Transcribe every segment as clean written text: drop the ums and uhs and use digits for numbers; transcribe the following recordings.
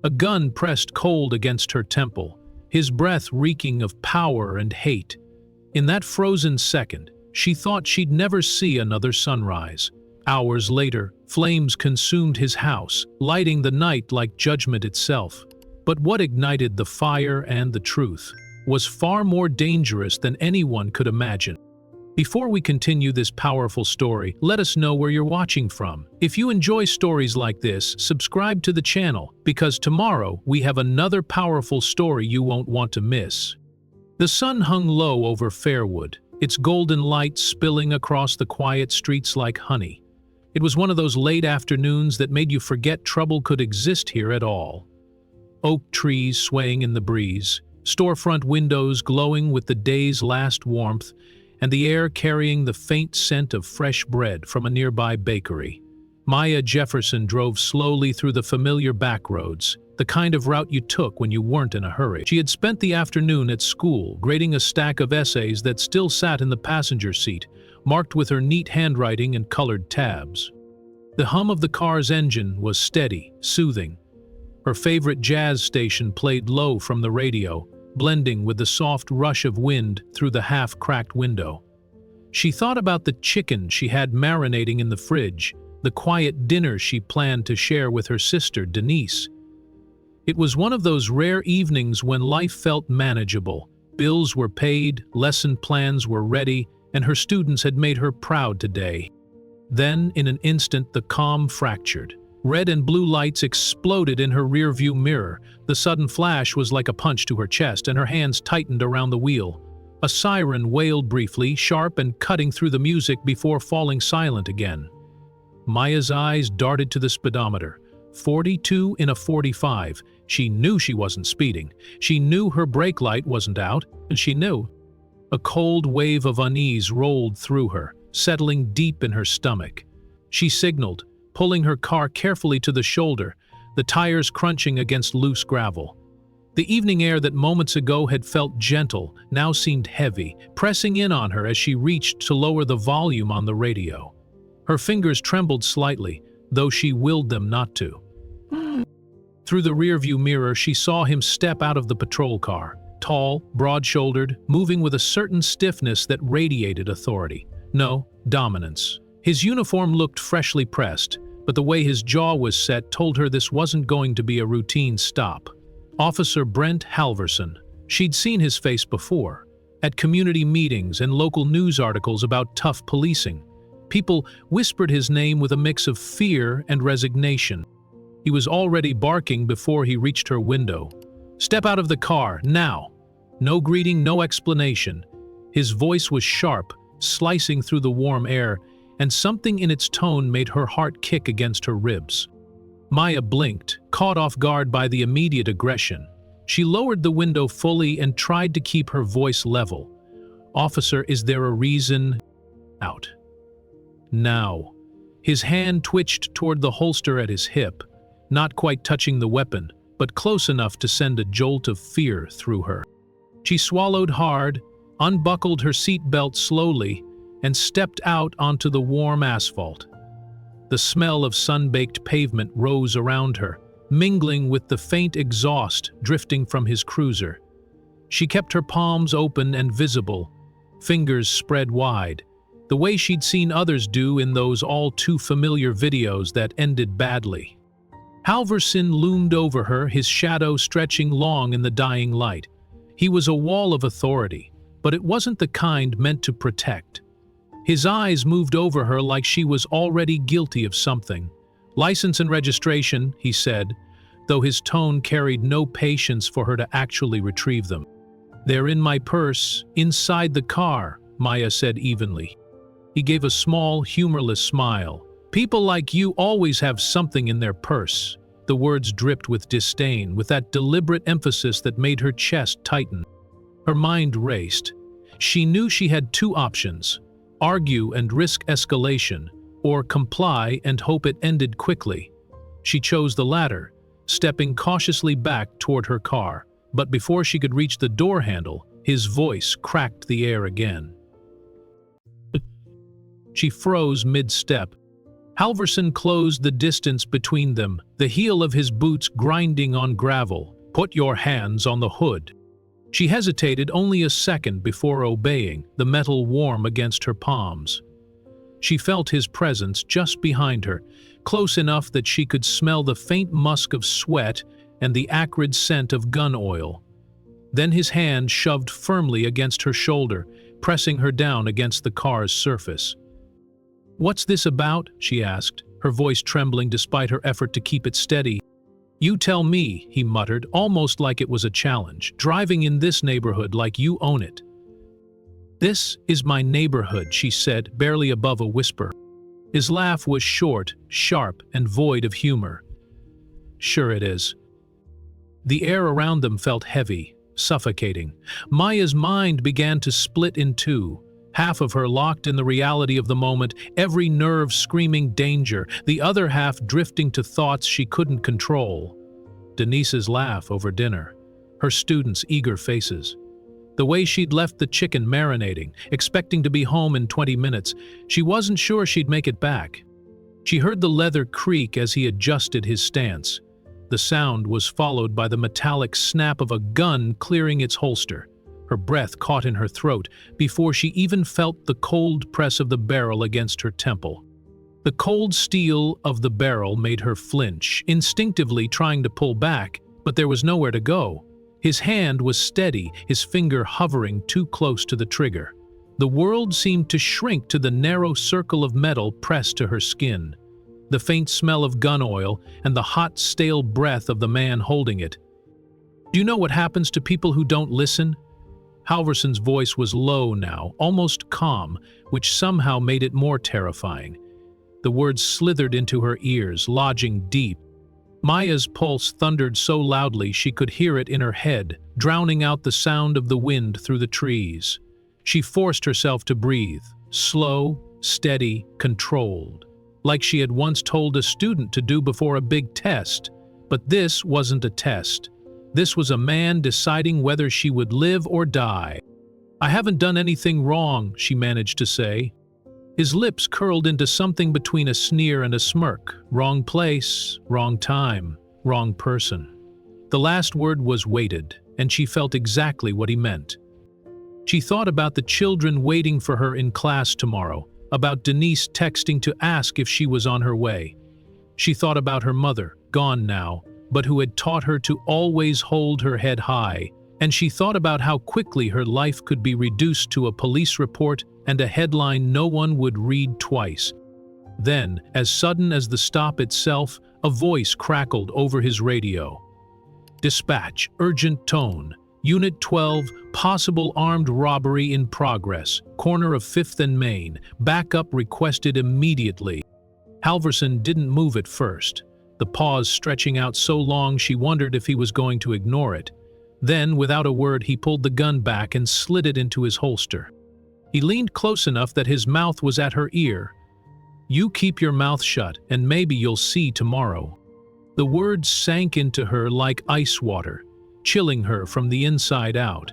a gun pressed cold against her temple, his breath reeking of power and hate. In that frozen second, she thought she'd never see another sunrise. Hours later, flames consumed his house, lighting the night like judgment itself. But what ignited the fire and the truth was far more dangerous than anyone could imagine. Before we continue this powerful story, let us know where you're watching from. If you enjoy stories like this, subscribe to the channel, because tomorrow we have another powerful story you won't want to miss. The sun hung low over Fairwood, its golden light spilling across the quiet streets like honey. It was one of those late afternoons that made you forget trouble could exist here at all. Oak trees swaying in the breeze, storefront windows glowing with the day's last warmth, and the air carrying the faint scent of fresh bread from a nearby bakery. Maya Jefferson drove slowly through the familiar back roads, the kind of route you took when you weren't in a hurry. She had spent the afternoon at school, grading a stack of essays that still sat in the passenger seat, marked with her neat handwriting and colored tabs. The hum of the car's engine was steady, soothing. Her favorite jazz station played low from the radio, blending with the soft rush of wind through the half-cracked window. She thought about the chicken she had marinating in the fridge, the quiet dinner she planned to share with her sister, Denise. It was one of those rare evenings when life felt manageable. Bills were paid, lesson plans were ready, and her students had made her proud today. Then, in an instant, the calm fractured. Red and blue lights exploded in her rearview mirror. The sudden flash was like a punch to her chest, and her hands tightened around the wheel. A siren wailed briefly, sharp and cutting through the music before falling silent again. Maya's eyes darted to the speedometer. 42 in a 45. She knew she wasn't speeding. She knew her brake light wasn't out, and she knew. A cold wave of unease rolled through her, settling deep in her stomach. She signaled, pulling her car carefully to the shoulder, the tires crunching against loose gravel. The evening air that moments ago had felt gentle now seemed heavy, pressing in on her as she reached to lower the volume on the radio. Her fingers trembled slightly, though she willed them not to. Through the rearview mirror, she saw him step out of the patrol car, tall, broad-shouldered, moving with a certain stiffness that radiated authority. No, dominance. His uniform looked freshly pressed, but the way his jaw was set told her this wasn't going to be a routine stop. Officer Brent Halvorson. She'd seen his face before, at community meetings and local news articles about tough policing. People whispered his name with a mix of fear and resignation. He was already barking before he reached her window. "Step out of the car, now!" No greeting, no explanation. His voice was sharp, slicing through the warm air, and something in its tone made her heart kick against her ribs. Maya blinked, caught off guard by the immediate aggression. She lowered the window fully and tried to keep her voice level. "Officer, is there a reason?" Out. Now. His hand twitched toward the holster at his hip, not quite touching the weapon, but close enough to send a jolt of fear through her. She swallowed hard, unbuckled her seatbelt slowly, and stepped out onto the warm asphalt. The smell of sun-baked pavement rose around her, mingling with the faint exhaust drifting from his cruiser. She kept her palms open and visible, fingers spread wide, the way she'd seen others do in those all-too-familiar videos that ended badly. Halvorson loomed over her, his shadow stretching long in the dying light. He was a wall of authority, but it wasn't the kind meant to protect. His eyes moved over her like she was already guilty of something. "License and registration," he said, though his tone carried no patience for her to actually retrieve them. "They're in my purse, inside the car," Maya said evenly. He gave a small, humorless smile. "People like you always have something in their purse." The words dripped with disdain, with that deliberate emphasis that made her chest tighten. Her mind raced. She knew she had two options: argue and risk escalation, or comply and hope it ended quickly. She chose the latter, stepping cautiously back toward her car, but before she could reach the door handle, his voice cracked the air again. She froze mid-step. Halvorson closed the distance between them, the heel of his boots grinding on gravel. "Put your hands on the hood." She hesitated only a second before obeying, the metal warm against her palms. She felt his presence just behind her, close enough that she could smell the faint musk of sweat and the acrid scent of gun oil. Then his hand shoved firmly against her shoulder, pressing her down against the car's surface. "What's this about?" she asked, her voice trembling despite her effort to keep it steady. "You tell me," he muttered, almost like it was a challenge, "driving in this neighborhood like you own it." "This is my neighborhood," she said, barely above a whisper. His laugh was short, sharp, and void of humor. "Sure it is." The air around them felt heavy, suffocating. Maya's mind began to split in two, half of her locked in the reality of the moment, every nerve screaming danger, the other half drifting to thoughts she couldn't control. Denise's laugh over dinner, her students' eager faces. The way she'd left the chicken marinating, expecting to be home in 20 minutes, she wasn't sure she'd make it back. She heard the leather creak as he adjusted his stance. The sound was followed by the metallic snap of a gun clearing its holster. Her breath caught in her throat before she even felt the cold press of the barrel against her temple. The cold steel of the barrel made her flinch, instinctively trying to pull back, but there was nowhere to go. His hand was steady, his finger hovering too close to the trigger. The world seemed to shrink to the narrow circle of metal pressed to her skin. The faint smell of gun oil and the hot, stale breath of the man holding it. "Do you know what happens to people who don't listen?" Halvorson's voice was low now, almost calm, which somehow made it more terrifying. The words slithered into her ears, lodging deep. Maya's pulse thundered so loudly she could hear it in her head, drowning out the sound of the wind through the trees. She forced herself to breathe, slow, steady, controlled, like she had once told a student to do before a big test. But this wasn't a test. This was a man deciding whether she would live or die. "I haven't done anything wrong," she managed to say. His lips curled into something between a sneer and a smirk. Wrong place, wrong time, wrong person. The last word was weighted, and she felt exactly what he meant. She thought about the children waiting for her in class tomorrow, about Denise texting to ask if she was on her way. She thought about her mother, gone now, but who had taught her to always hold her head high, and she thought about how quickly her life could be reduced to a police report and a headline no one would read twice. Then, as sudden as the stop itself, a voice crackled over his radio. "Dispatch, urgent tone. Unit 12, possible armed robbery in progress. Corner of 5th and Main. Backup requested immediately." Halvorson didn't move at first, the pause stretching out so long she wondered if he was going to ignore it. Then, without a word, he pulled the gun back and slid it into his holster. He leaned close enough that his mouth was at her ear. "You keep your mouth shut, and maybe you'll see tomorrow." The words sank into her like ice water, chilling her from the inside out.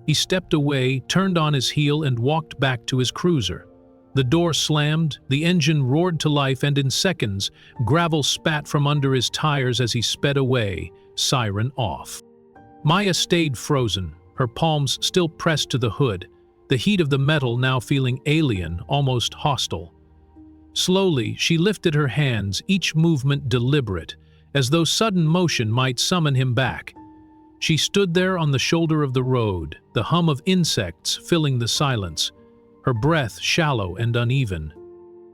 He stepped away, turned on his heel, and walked back to his cruiser. The door slammed, the engine roared to life, and in seconds, gravel spat from under his tires as he sped away, siren off. Maya stayed frozen, her palms still pressed to the hood, the heat of the metal now feeling alien, almost hostile. Slowly, she lifted her hands, each movement deliberate, as though sudden motion might summon him back. She stood there on the shoulder of the road, the hum of insects filling the silence, her breath shallow and uneven.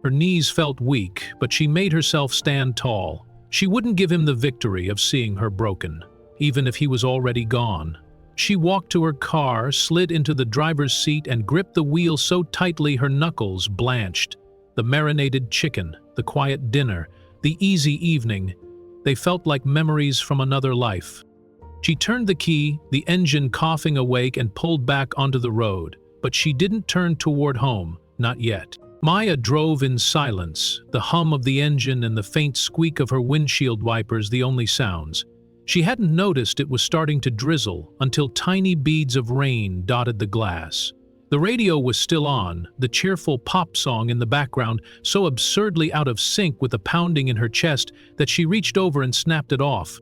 Her knees felt weak, but she made herself stand tall. She wouldn't give him the victory of seeing her broken, even if he was already gone. She walked to her car, slid into the driver's seat, and gripped the wheel so tightly her knuckles blanched. The marinated chicken, the quiet dinner, the easy evening, they felt like memories from another life. She turned the key, the engine coughing awake, and pulled back onto the road, but she didn't turn toward home, not yet. Maya drove in silence, the hum of the engine and the faint squeak of her windshield wipers the only sounds. She hadn't noticed it was starting to drizzle until tiny beads of rain dotted the glass. The radio was still on, the cheerful pop song in the background, so absurdly out of sync with the pounding in her chest that she reached over and snapped it off.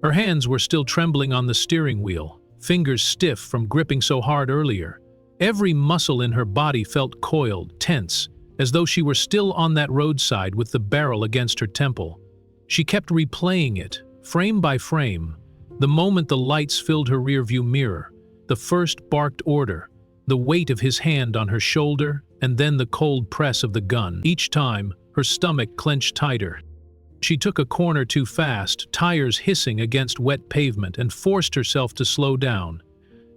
Her hands were still trembling on the steering wheel, fingers stiff from gripping so hard earlier. Every muscle in her body felt coiled, tense, as though she were still on that roadside with the barrel against her temple. She kept replaying it, frame by frame, the moment the lights filled her rearview mirror, the first barked order, the weight of his hand on her shoulder, and then the cold press of the gun. Each time, her stomach clenched tighter. She took a corner too fast, tires hissing against wet pavement, and forced herself to slow down.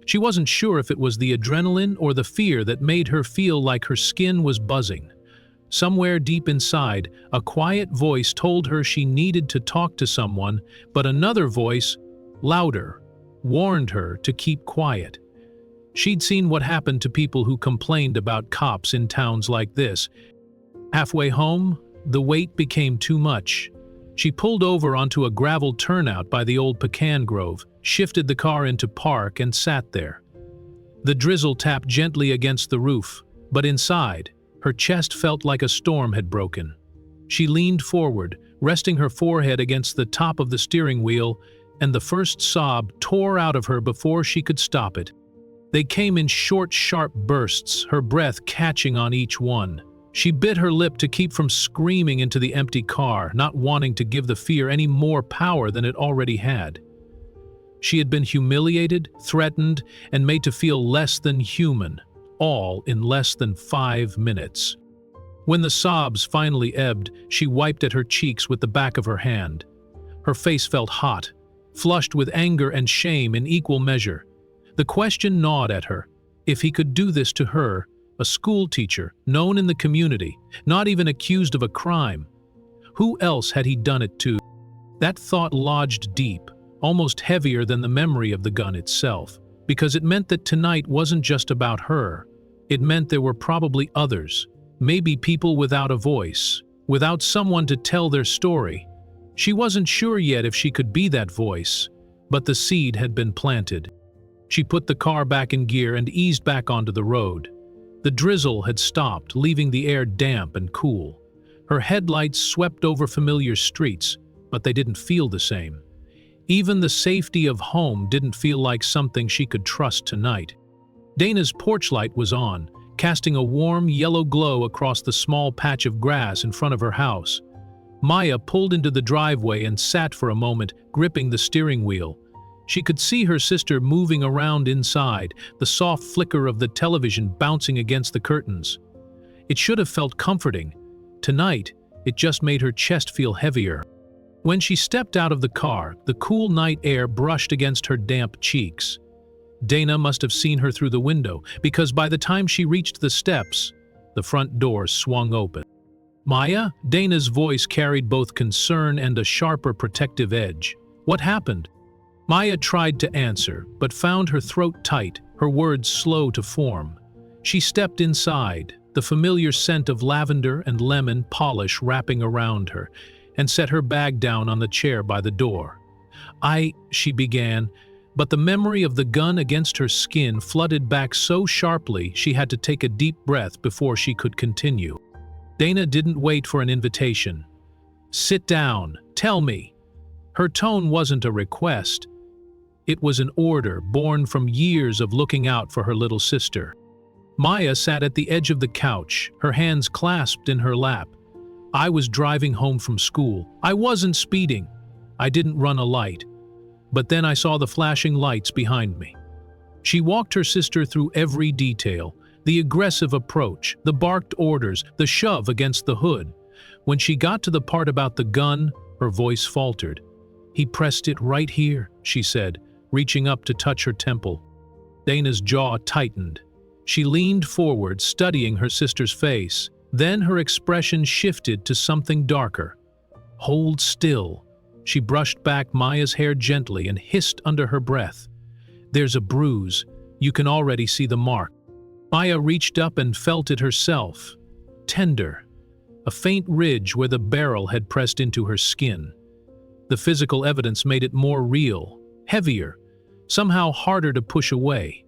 She wasn't sure if it was the adrenaline or the fear that made her feel like her skin was buzzing. Somewhere deep inside, a quiet voice told her she needed to talk to someone, but another voice, louder, warned her to keep quiet. She'd seen what happened to people who complained about cops in towns like this. Halfway home, the weight became too much. She pulled over onto a gravel turnout by the old pecan grove, shifted the car into park, and sat there. The drizzle tapped gently against the roof, but inside, her chest felt like a storm had broken. She leaned forward, resting her forehead against the top of the steering wheel, and the first sob tore out of her before she could stop it. They came in short, sharp bursts, her breath catching on each one. She bit her lip to keep from screaming into the empty car, not wanting to give the fear any more power than it already had. She had been humiliated, threatened, and made to feel less than human, all in less than 5 minutes. When the sobs finally ebbed, she wiped at her cheeks with the back of her hand. Her face felt hot, flushed with anger and shame in equal measure. The question gnawed at her. If he could do this to her, a school teacher, known in the community, not even accused of a crime, who else had he done it to? That thought lodged deep, almost heavier than the memory of the gun itself, because it meant that tonight wasn't just about her. It meant there were probably others, maybe people without a voice, without someone to tell their story. She wasn't sure yet if she could be that voice, but the seed had been planted. She put the car back in gear and eased back onto the road. The drizzle had stopped, leaving the air damp and cool. Her headlights swept over familiar streets, but they didn't feel the same. Even the safety of home didn't feel like something she could trust tonight. Dana's porch light was on, casting a warm yellow glow across the small patch of grass in front of her house. Maya pulled into the driveway and sat for a moment, gripping the steering wheel. She could see her sister moving around inside, the soft flicker of the television bouncing against the curtains. It should have felt comforting. Tonight, it just made her chest feel heavier. When she stepped out of the car, the cool night air brushed against her damp cheeks. Dana must have seen her through the window, because by the time she reached the steps, the front door swung open. "Maya?" Dana's voice carried both concern and a sharper protective edge. "What happened?" Maya tried to answer, but found her throat tight, her words slow to form. She stepped inside, the familiar scent of lavender and lemon polish wrapping around her, and set her bag down on the chair by the door. She began, but the memory of the gun against her skin flooded back so sharply she had to take a deep breath before she could continue. Dana didn't wait for an invitation. "Sit down, tell me." Her tone wasn't a request. It was an order born from years of looking out for her little sister. Maya sat at the edge of the couch, her hands clasped in her lap. "I was driving home from school. I wasn't speeding. I didn't run a light. But then I saw the flashing lights behind me." She walked her sister through every detail, the aggressive approach, the barked orders, the shove against the hood. When she got to the part about the gun, her voice faltered. "He pressed it right here," she said, reaching up to touch her temple. Dana's jaw tightened. She leaned forward, studying her sister's face. Then her expression shifted to something darker. "Hold still." She brushed back Maya's hair gently and hissed under her breath. "There's a bruise. You can already see the mark." Maya reached up and felt it herself. Tender. A faint ridge where the barrel had pressed into her skin. The physical evidence made it more real, heavier, somehow harder to push away.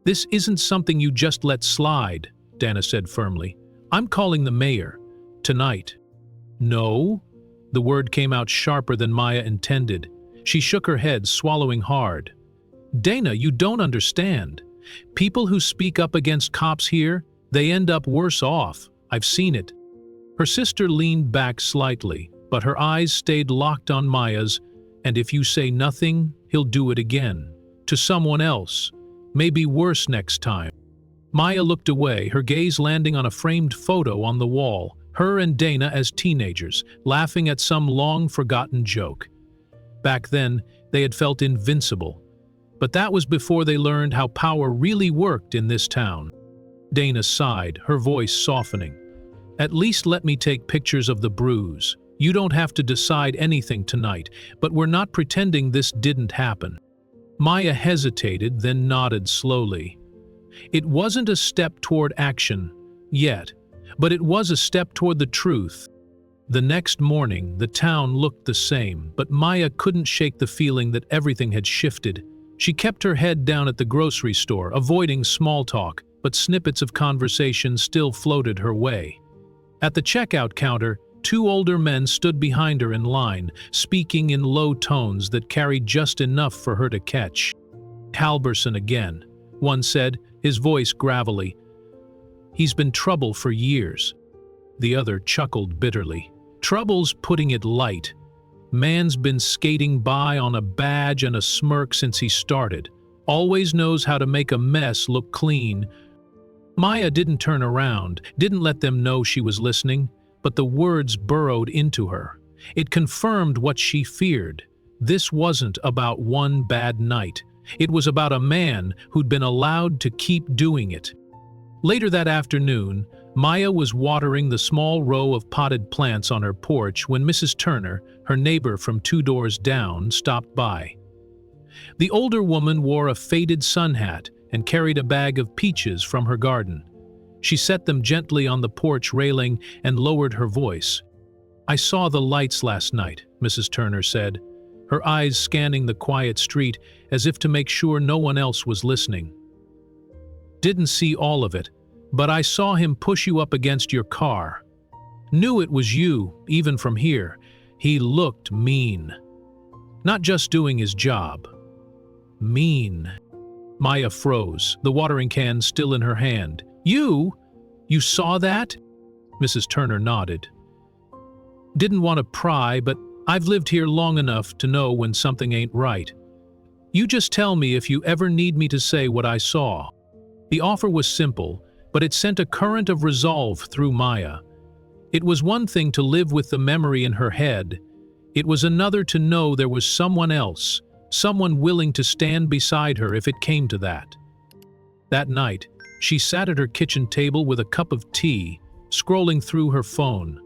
"This isn't something you just let slide," Dana said firmly. "I'm calling the mayor. Tonight." "No?" The word came out sharper than Maya intended. She shook her head, swallowing hard. "Dana, you don't understand. People who speak up against cops here, they end up worse off. I've seen it." Her sister leaned back slightly, but her eyes stayed locked on Maya's. "And if you say nothing, he'll do it again. To someone else. Maybe worse next time." Maya looked away, her gaze landing on a framed photo on the wall, her and Dana as teenagers, laughing at some long-forgotten joke. Back then, they had felt invincible. But that was before they learned how power really worked in this town. Dana sighed, her voice softening. "At least let me take pictures of the bruise. You don't have to decide anything tonight, but we're not pretending this didn't happen." Maya hesitated, then nodded slowly. It wasn't a step toward action, yet, but it was a step toward the truth. The next morning, the town looked the same, but Maya couldn't shake the feeling that everything had shifted. She kept her head down at the grocery store, avoiding small talk, but snippets of conversation still floated her way. At the checkout counter, two older men stood behind her in line, speaking in low tones that carried just enough for her to catch. "Halvorson again," one said, his voice gravelly. "He's been trouble for years." The other chuckled bitterly. "Trouble's putting it light. Man's been skating by on a badge and a smirk since he started. Always knows how to make a mess look clean." Maya didn't turn around, didn't let them know she was listening, but the words burrowed into her. It confirmed what she feared. This wasn't about one bad night. It was about a man who'd been allowed to keep doing it. Later that afternoon, Maya was watering the small row of potted plants on her porch when Mrs. Turner, her neighbor from 2 doors down, stopped by. The older woman wore a faded sun hat and carried a bag of peaches from her garden. She set them gently on the porch railing and lowered her voice. "I saw the lights last night," Mrs. Turner said, her eyes scanning the quiet street as if to make sure no one else was listening. "Didn't see all of it, but I saw him push you up against your car. Knew it was you, even from here. He looked mean. Not just doing his job. Mean." Maya froze, the watering can still in her hand. "You? You saw that?" Mrs. Turner nodded. "Didn't want to pry, but I've lived here long enough to know when something ain't right. You just tell me if you ever need me to say what I saw." The offer was simple, but it sent a current of resolve through Maya. It was one thing to live with the memory in her head. It was another to know there was someone else, someone willing to stand beside her if it came to that. That night, she sat at her kitchen table with a cup of tea, scrolling through her phone.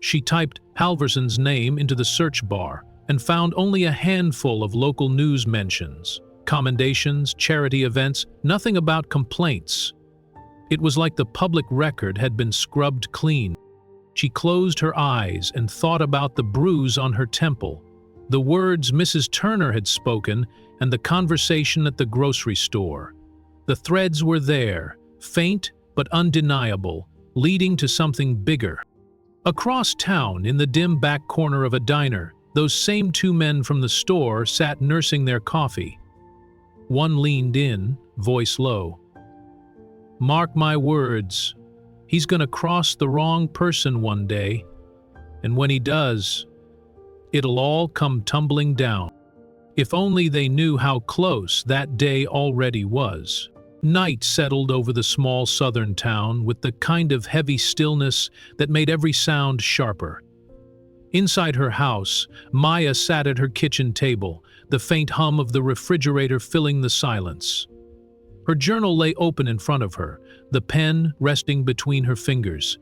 She typed Halvorson's name into the search bar and found only a handful of local news mentions, commendations, charity events, nothing about complaints. It was like the public record had been scrubbed clean. She closed her eyes and thought about the bruise on her temple, the words Mrs. Turner had spoken, and the conversation at the grocery store. The threads were there, faint but undeniable, leading to something bigger. Across town, in the dim back corner of a diner, those same 2 men from the store sat nursing their coffee. One leaned in, voice low. "Mark my words, he's gonna cross the wrong person one day, and when he does, it'll all come tumbling down." If only they knew how close that day already was. Night settled over the small southern town with the kind of heavy stillness that made every sound sharper. Inside her house, Maya sat at her kitchen table, the faint hum of the refrigerator filling the silence. Her journal lay open in front of her, the pen resting between her fingers.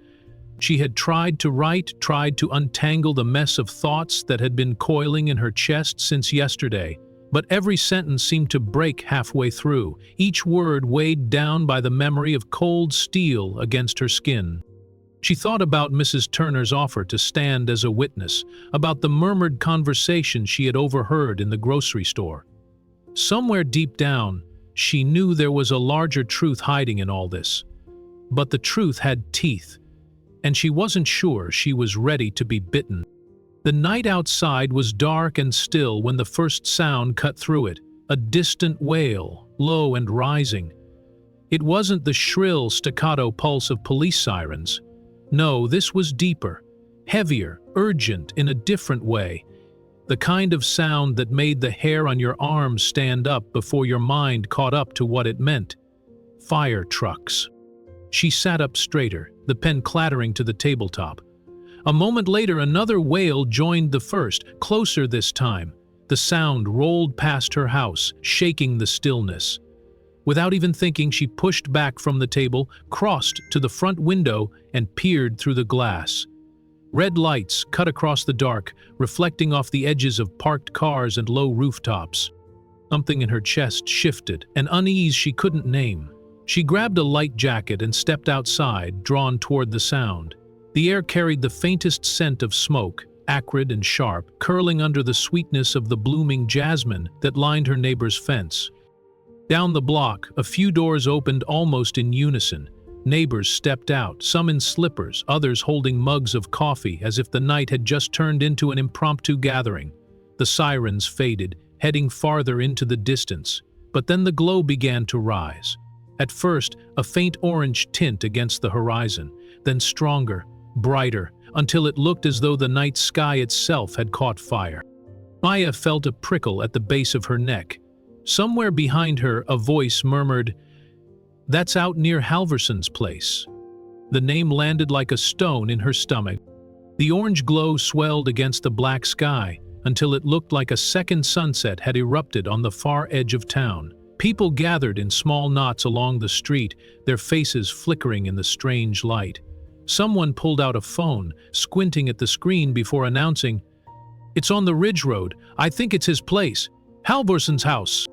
She had tried to write, tried to untangle the mess of thoughts that had been coiling in her chest since yesterday, but every sentence seemed to break halfway through, each word weighed down by the memory of cold steel against her skin. She thought about Mrs. Turner's offer to stand as a witness, about the murmured conversation she had overheard in the grocery store. Somewhere deep down, She knew there was a larger truth hiding in all this. But the truth had teeth, and she wasn't sure she was ready to be bitten. The night outside was dark and still when the first sound cut through it, a distant wail, low and rising. It wasn't the shrill staccato pulse of police sirens. No, this was deeper, heavier, urgent in a different way. The kind of sound that made the hair on your arms stand up before your mind caught up to what it meant. Fire trucks. She sat up straighter, the pen clattering to the tabletop. A moment later, another wail joined the first, closer this time. The sound rolled past her house, shaking the stillness. Without even thinking, she pushed back from the table, crossed to the front window, and peered through the glass. Red lights cut across the dark, reflecting off the edges of parked cars and low rooftops. Something in her chest shifted, an unease she couldn't name. She grabbed a light jacket and stepped outside, drawn toward the sound. The air carried the faintest scent of smoke, acrid and sharp, curling under the sweetness of the blooming jasmine that lined her neighbor's fence. Down the block, a few doors opened almost in unison. Neighbors stepped out, some in slippers, others holding mugs of coffee as if the night had just turned into an impromptu gathering. The sirens faded, heading farther into the distance. But then the glow began to rise. At first, a faint orange tint against the horizon, then stronger, brighter, until it looked as though the night sky itself had caught fire. Maya felt a prickle at the base of her neck. Somewhere behind her, a voice murmured, "That's out near Halvorson's place." The name landed like a stone in her stomach. The orange glow swelled against the black sky until it looked like a second sunset had erupted on the far edge of town. People gathered in small knots along the street, their faces flickering in the strange light. Someone pulled out a phone, squinting at the screen before announcing, "It's on the Ridge Road. I think it's his place. Halvorson's house."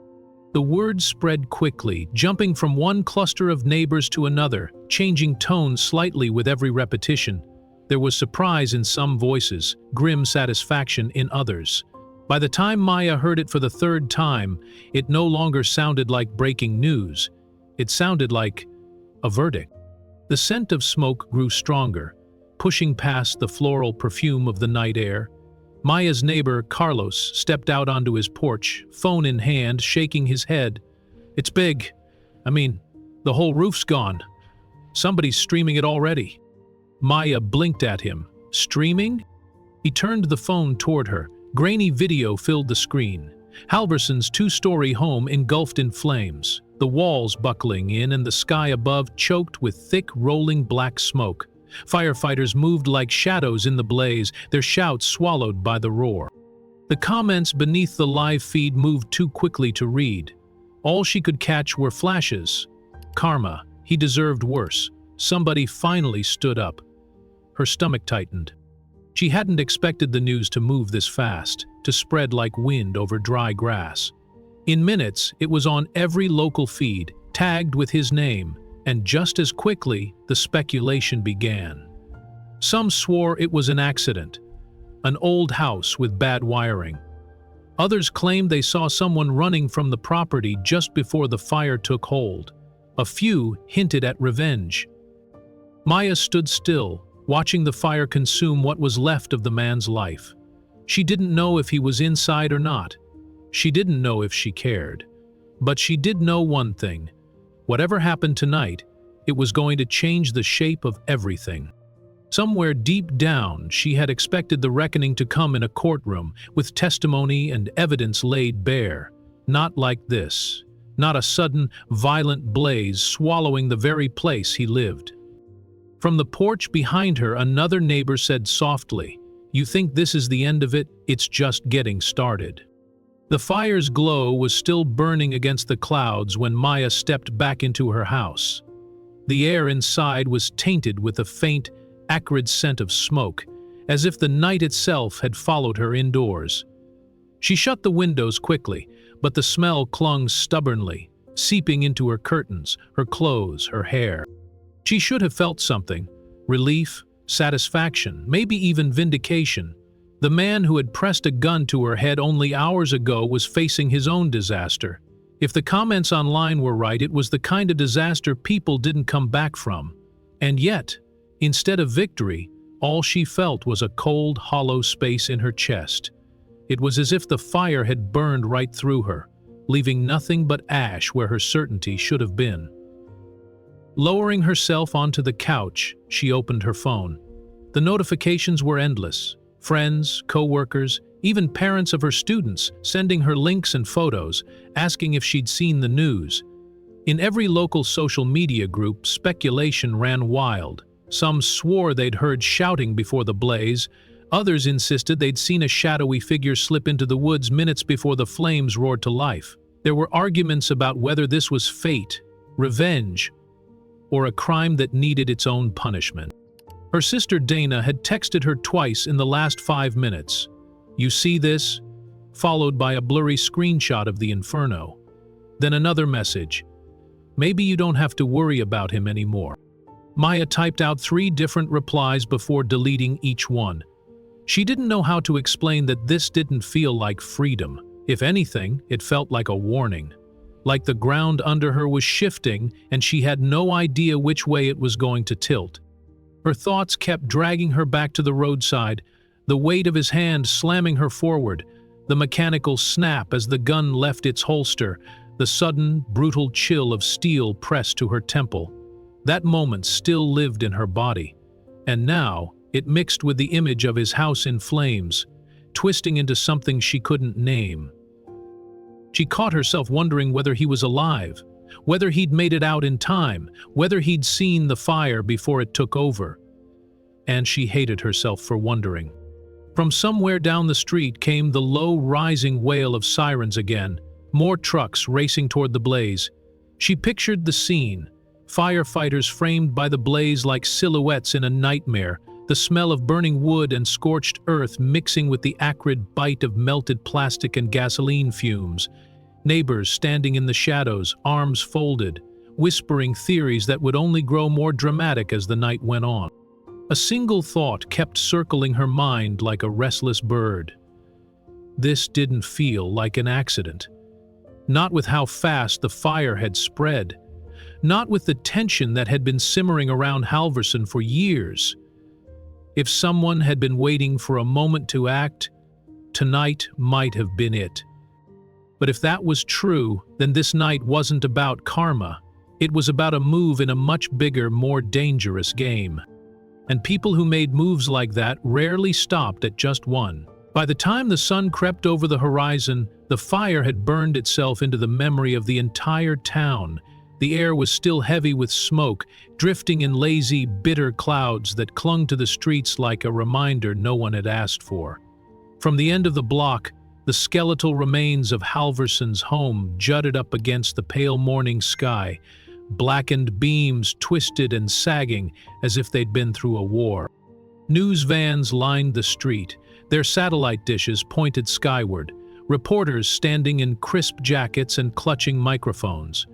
The word spread quickly, jumping from one cluster of neighbors to another, changing tone slightly with every repetition. There was surprise in some voices, grim satisfaction in others. By the time Maya heard it for the third time, it no longer sounded like breaking news. It sounded like a verdict. The scent of smoke grew stronger, pushing past the floral perfume of the night air. Maya's neighbor, Carlos, stepped out onto his porch, phone in hand, shaking his head. "It's big. The whole roof's gone. Somebody's streaming it already." Maya blinked at him. "Streaming?" He turned the phone toward her. Grainy video filled the screen. Halvorson's two-story home engulfed in flames, the walls buckling in and the sky above choked with thick, rolling black smoke. Firefighters moved like shadows in the blaze, their shouts swallowed by the roar. The comments beneath the live feed moved too quickly to read. All she could catch were flashes. Karma. He deserved worse. Somebody finally stood up. Her stomach tightened. She hadn't expected the news to move this fast, to spread like wind over dry grass. In minutes, it was on every local feed, tagged with his name, and just as quickly, the speculation began. Some swore it was an accident, an old house with bad wiring. Others claimed they saw someone running from the property just before the fire took hold. A few hinted at revenge. Maya stood still, watching the fire consume what was left of the man's life. She didn't know if he was inside or not. She didn't know if she cared. But she did know one thing. Whatever happened tonight, it was going to change the shape of everything. Somewhere deep down, she had expected the reckoning to come in a courtroom, with testimony and evidence laid bare. Not like this. Not a sudden, violent blaze swallowing the very place he lived. From the porch behind her, another neighbor said softly, "You think this is the end of it? It's just getting started." The fire's glow was still burning against the clouds when Maya stepped back into her house. The air inside was tainted with a faint, acrid scent of smoke, as if the night itself had followed her indoors. She shut the windows quickly, but the smell clung stubbornly, seeping into her curtains, her clothes, her hair. She should have felt something, relief, satisfaction, maybe even vindication. The man who had pressed a gun to her head only hours ago was facing his own disaster. If the comments online were right, it was the kind of disaster people didn't come back from. And yet, instead of victory, all she felt was a cold, hollow space in her chest. It was as if the fire had burned right through her, leaving nothing but ash where her certainty should have been. Lowering herself onto the couch, she opened her phone. The notifications were endless. Friends, co-workers, even parents of her students sending her links and photos, asking if she'd seen the news. In every local social media group, speculation ran wild. Some swore they'd heard shouting before the blaze. Others insisted they'd seen a shadowy figure slip into the woods minutes before the flames roared to life. There were arguments about whether this was fate, revenge, or a crime that needed its own punishment. Her sister Dana had texted her twice in the last 5 minutes. "You see this?" followed by a blurry screenshot of the inferno. Then another message. "Maybe you don't have to worry about him anymore." Maya typed out 3 different replies before deleting each one. She didn't know how to explain that this didn't feel like freedom. If anything, it felt like a warning. Like the ground under her was shifting and she had no idea which way it was going to tilt. Her thoughts kept dragging her back to the roadside, the weight of his hand slamming her forward, the mechanical snap as the gun left its holster, the sudden, brutal chill of steel pressed to her temple. That moment still lived in her body, and now it mixed with the image of his house in flames, twisting into something she couldn't name. She caught herself wondering whether he was alive, whether he'd made it out in time, whether he'd seen the fire before it took over. And she hated herself for wondering. From somewhere down the street came the low, rising wail of sirens again, more trucks racing toward the blaze. She pictured the scene, firefighters framed by the blaze like silhouettes in a nightmare, the smell of burning wood and scorched earth mixing with the acrid bite of melted plastic and gasoline fumes. Neighbors standing in the shadows, arms folded, whispering theories that would only grow more dramatic as the night went on. A single thought kept circling her mind like a restless bird. This didn't feel like an accident. Not with how fast the fire had spread. Not with the tension that had been simmering around Halvorson for years. If someone had been waiting for a moment to act, tonight might have been it. But if that was true, then this night wasn't about karma. It was about a move in a much bigger, more dangerous game. And people who made moves like that rarely stopped at just one. By the time the sun crept over the horizon, the fire had burned itself into the memory of the entire town. The air was still heavy with smoke, drifting in lazy, bitter clouds that clung to the streets like a reminder no one had asked for. From the end of the block, the skeletal remains of Halvorson's home jutted up against the pale morning sky, blackened beams twisted and sagging as if they'd been through a war. News vans lined the street, their satellite dishes pointed skyward, reporters standing in crisp jackets and clutching microphones.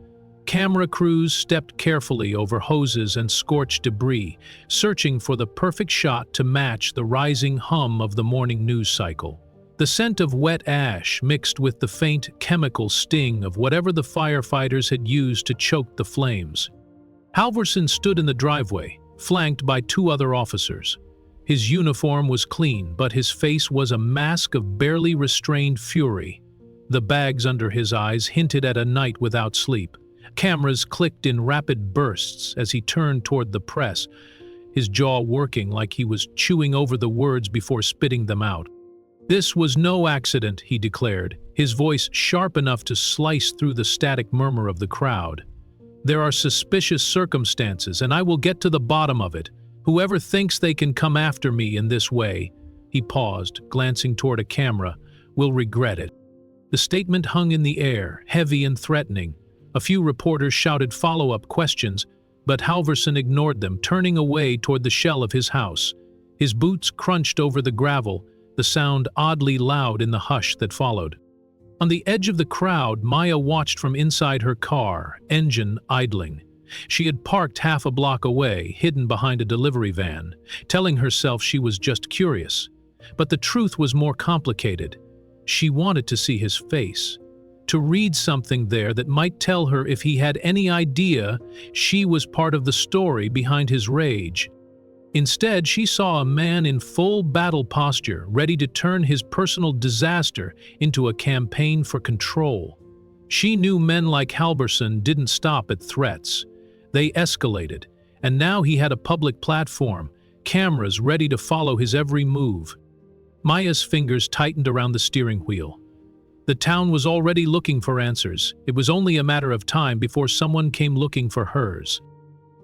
Camera crews stepped carefully over hoses and scorched debris, searching for the perfect shot to match the rising hum of the morning news cycle. The scent of wet ash mixed with the faint chemical sting of whatever the firefighters had used to choke the flames. Halvorson stood in the driveway, flanked by 2 other officers. His uniform was clean, but his face was a mask of barely restrained fury. The bags under his eyes hinted at a night without sleep. Cameras clicked in rapid bursts as he turned toward the press, his jaw working like he was chewing over the words before spitting them out. "This was no accident," he declared, his voice sharp enough to slice through the static murmur of the crowd. "There are suspicious circumstances, and I will get to the bottom of it. Whoever thinks they can come after me in this way," he paused, glancing toward a camera, "will regret it." The statement hung in the air, heavy and threatening. A few reporters shouted follow-up questions, but Halvorson ignored them, turning away toward the shell of his house. His boots crunched over the gravel, the sound oddly loud in the hush that followed. On the edge of the crowd, Maya watched from inside her car, engine idling. She had parked half a block away, hidden behind a delivery van, telling herself she was just curious. But the truth was more complicated. She wanted to see his face. to read something there that might tell her if he had any idea she was part of the story behind his rage. Instead, she saw a man in full battle posture, ready to turn his personal disaster into a campaign for control. She knew men like Halvorson didn't stop at threats. They escalated, and now he had a public platform, cameras ready to follow his every move. Maya's fingers tightened around the steering wheel. The town was already looking for answers. It was only a matter of time before someone came looking for hers.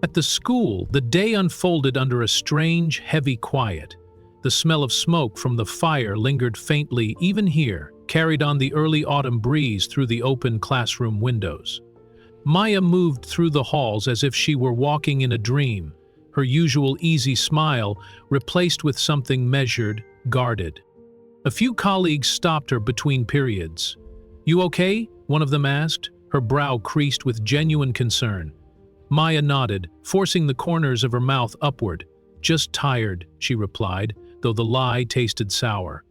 At the school, the day unfolded under a strange, heavy quiet. The smell of smoke from the fire lingered faintly even here, carried on the early autumn breeze through the open classroom windows. Maya moved through the halls as if she were walking in a dream, her usual easy smile replaced with something measured, guarded. A few colleagues stopped her between periods. "You okay?" one of them asked, her brow creased with genuine concern. Maya nodded, forcing the corners of her mouth upward. "Just tired," she replied, though the lie tasted sour.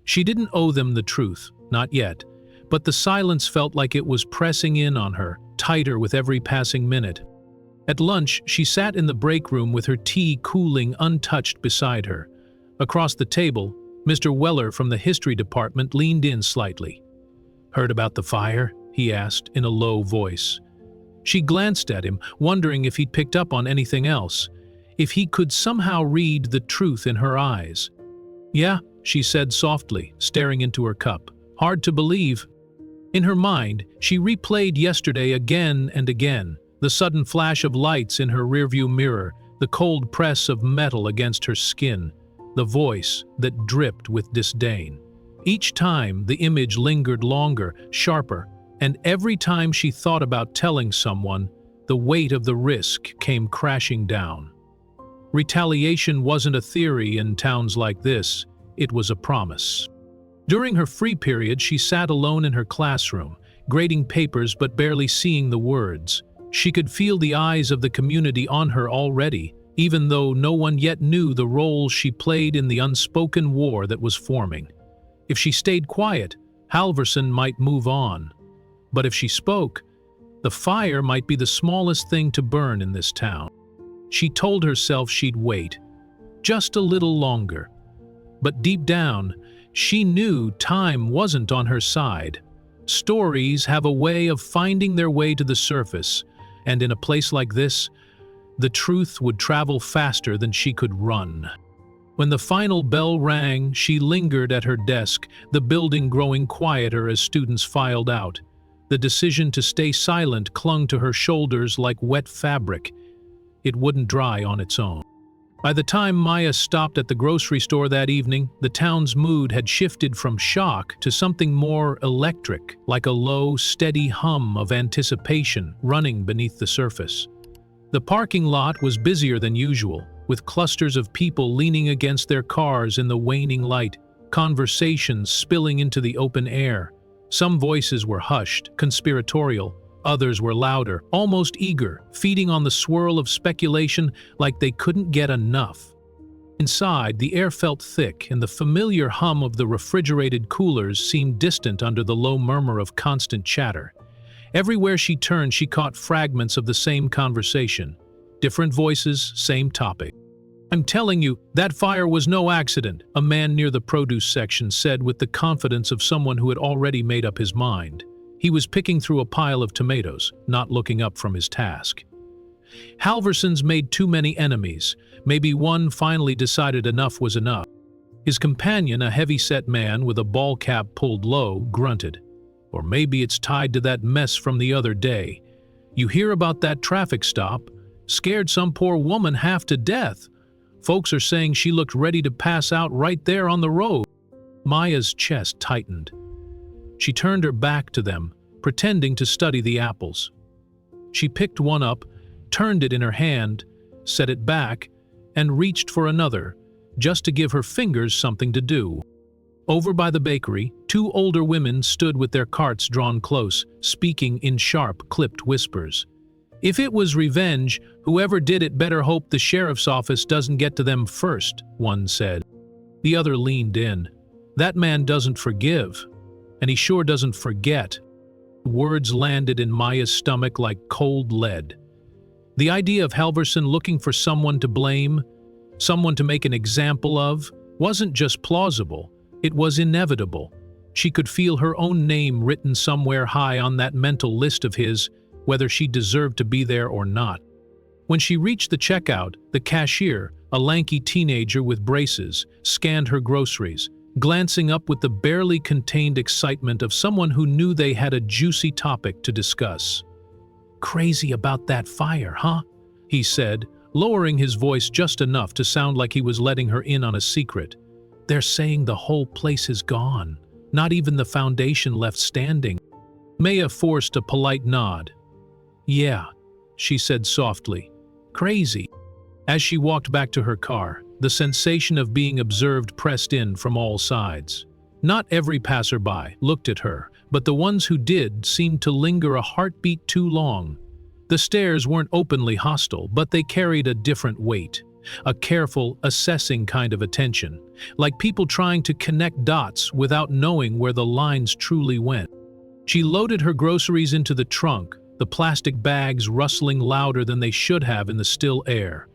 She didn't owe them the truth, not yet, but the silence felt like it was pressing in on her, tighter with every passing minute. At lunch, she sat in the break room with her tea cooling untouched beside her. Across the table, Mr. Weller from the history department leaned in slightly. "Heard about the fire?" he asked in a low voice. She glanced at him, wondering if he'd picked up on anything else, if he could somehow read the truth in her eyes. "Yeah," she said softly, staring into her cup. "Hard to believe." In her mind, she replayed yesterday again and again, the sudden flash of lights in her rearview mirror, the cold press of metal against her skin, the voice that dripped with disdain. Each time, the image lingered longer, sharper, and every time she thought about telling someone, the weight of the risk came crashing down. Retaliation wasn't a theory in towns like this, it was a promise. During her free period, she sat alone in her classroom, grading papers but barely seeing the words. She could feel the eyes of the community on her already, even though no one yet knew the role she played in the unspoken war that was forming. If she stayed quiet, Halvorson might move on. But if she spoke, the fire might be the smallest thing to burn in this town. She told herself she'd wait, just a little longer. But deep down, she knew time wasn't on her side. Stories have a way of finding their way to the surface, and in a place like this, the truth would travel faster than she could run. When the final bell rang, she lingered at her desk, the building growing quieter as students filed out. The decision to stay silent clung to her shoulders like wet fabric. It wouldn't dry on its own. By the time Maya stopped at the grocery store that evening, the town's mood had shifted from shock to something more electric, like a low, steady hum of anticipation running beneath the surface. The parking lot was busier than usual, with clusters of people leaning against their cars in the waning light, conversations spilling into the open air. Some voices were hushed, conspiratorial. Others were louder, almost eager, feeding on the swirl of speculation like they couldn't get enough. Inside, the air felt thick, and the familiar hum of the refrigerated coolers seemed distant under the low murmur of constant chatter. Everywhere she turned, she caught fragments of the same conversation. Different voices, same topic. "I'm telling you, that fire was no accident," a man near the produce section said with the confidence of someone who had already made up his mind. He was picking through a pile of tomatoes, not looking up from his task. Halvorson's made too many enemies. Maybe one finally decided enough was enough. His companion, a heavy-set man with a ball cap pulled low, grunted. "Or maybe it's tied to that mess from the other day. You hear about that traffic stop? Scared some poor woman half to death. Folks are saying she looked ready to pass out right there on the road." Maya's chest tightened. She turned her back to them, pretending to study the apples. She picked one up, turned it in her hand, set it back, and reached for another, just to give her fingers something to do. Over by the bakery, two older women stood with their carts drawn close, speaking in sharp, clipped whispers. "If it was revenge, whoever did it better hope the sheriff's office doesn't get to them first," one said. The other leaned in. "That man doesn't forgive. And he sure doesn't forget." Words landed in Maya's stomach like cold lead. The idea of Halvorson looking for someone to blame, someone to make an example of, wasn't just plausible, it was inevitable. She could feel her own name written somewhere high on that mental list of his, whether she deserved to be there or not. When she reached the checkout, the cashier, a lanky teenager with braces, scanned her groceries, glancing up with the barely contained excitement of someone who knew they had a juicy topic to discuss. "Crazy about that fire, huh?" he said, lowering his voice just enough to sound like he was letting her in on a secret. "They're saying the whole place is gone. Not even the foundation left standing." Maya forced a polite nod. "Yeah," she said softly. "Crazy." As she walked back to her car, the sensation of being observed pressed in from all sides. Not every passerby looked at her, but the ones who did seemed to linger a heartbeat too long. The stares weren't openly hostile, but they carried a different weight. A careful, assessing kind of attention, like people trying to connect dots without knowing where the lines truly went. She loaded her groceries into the trunk, the plastic bags rustling louder than they should have in the still air.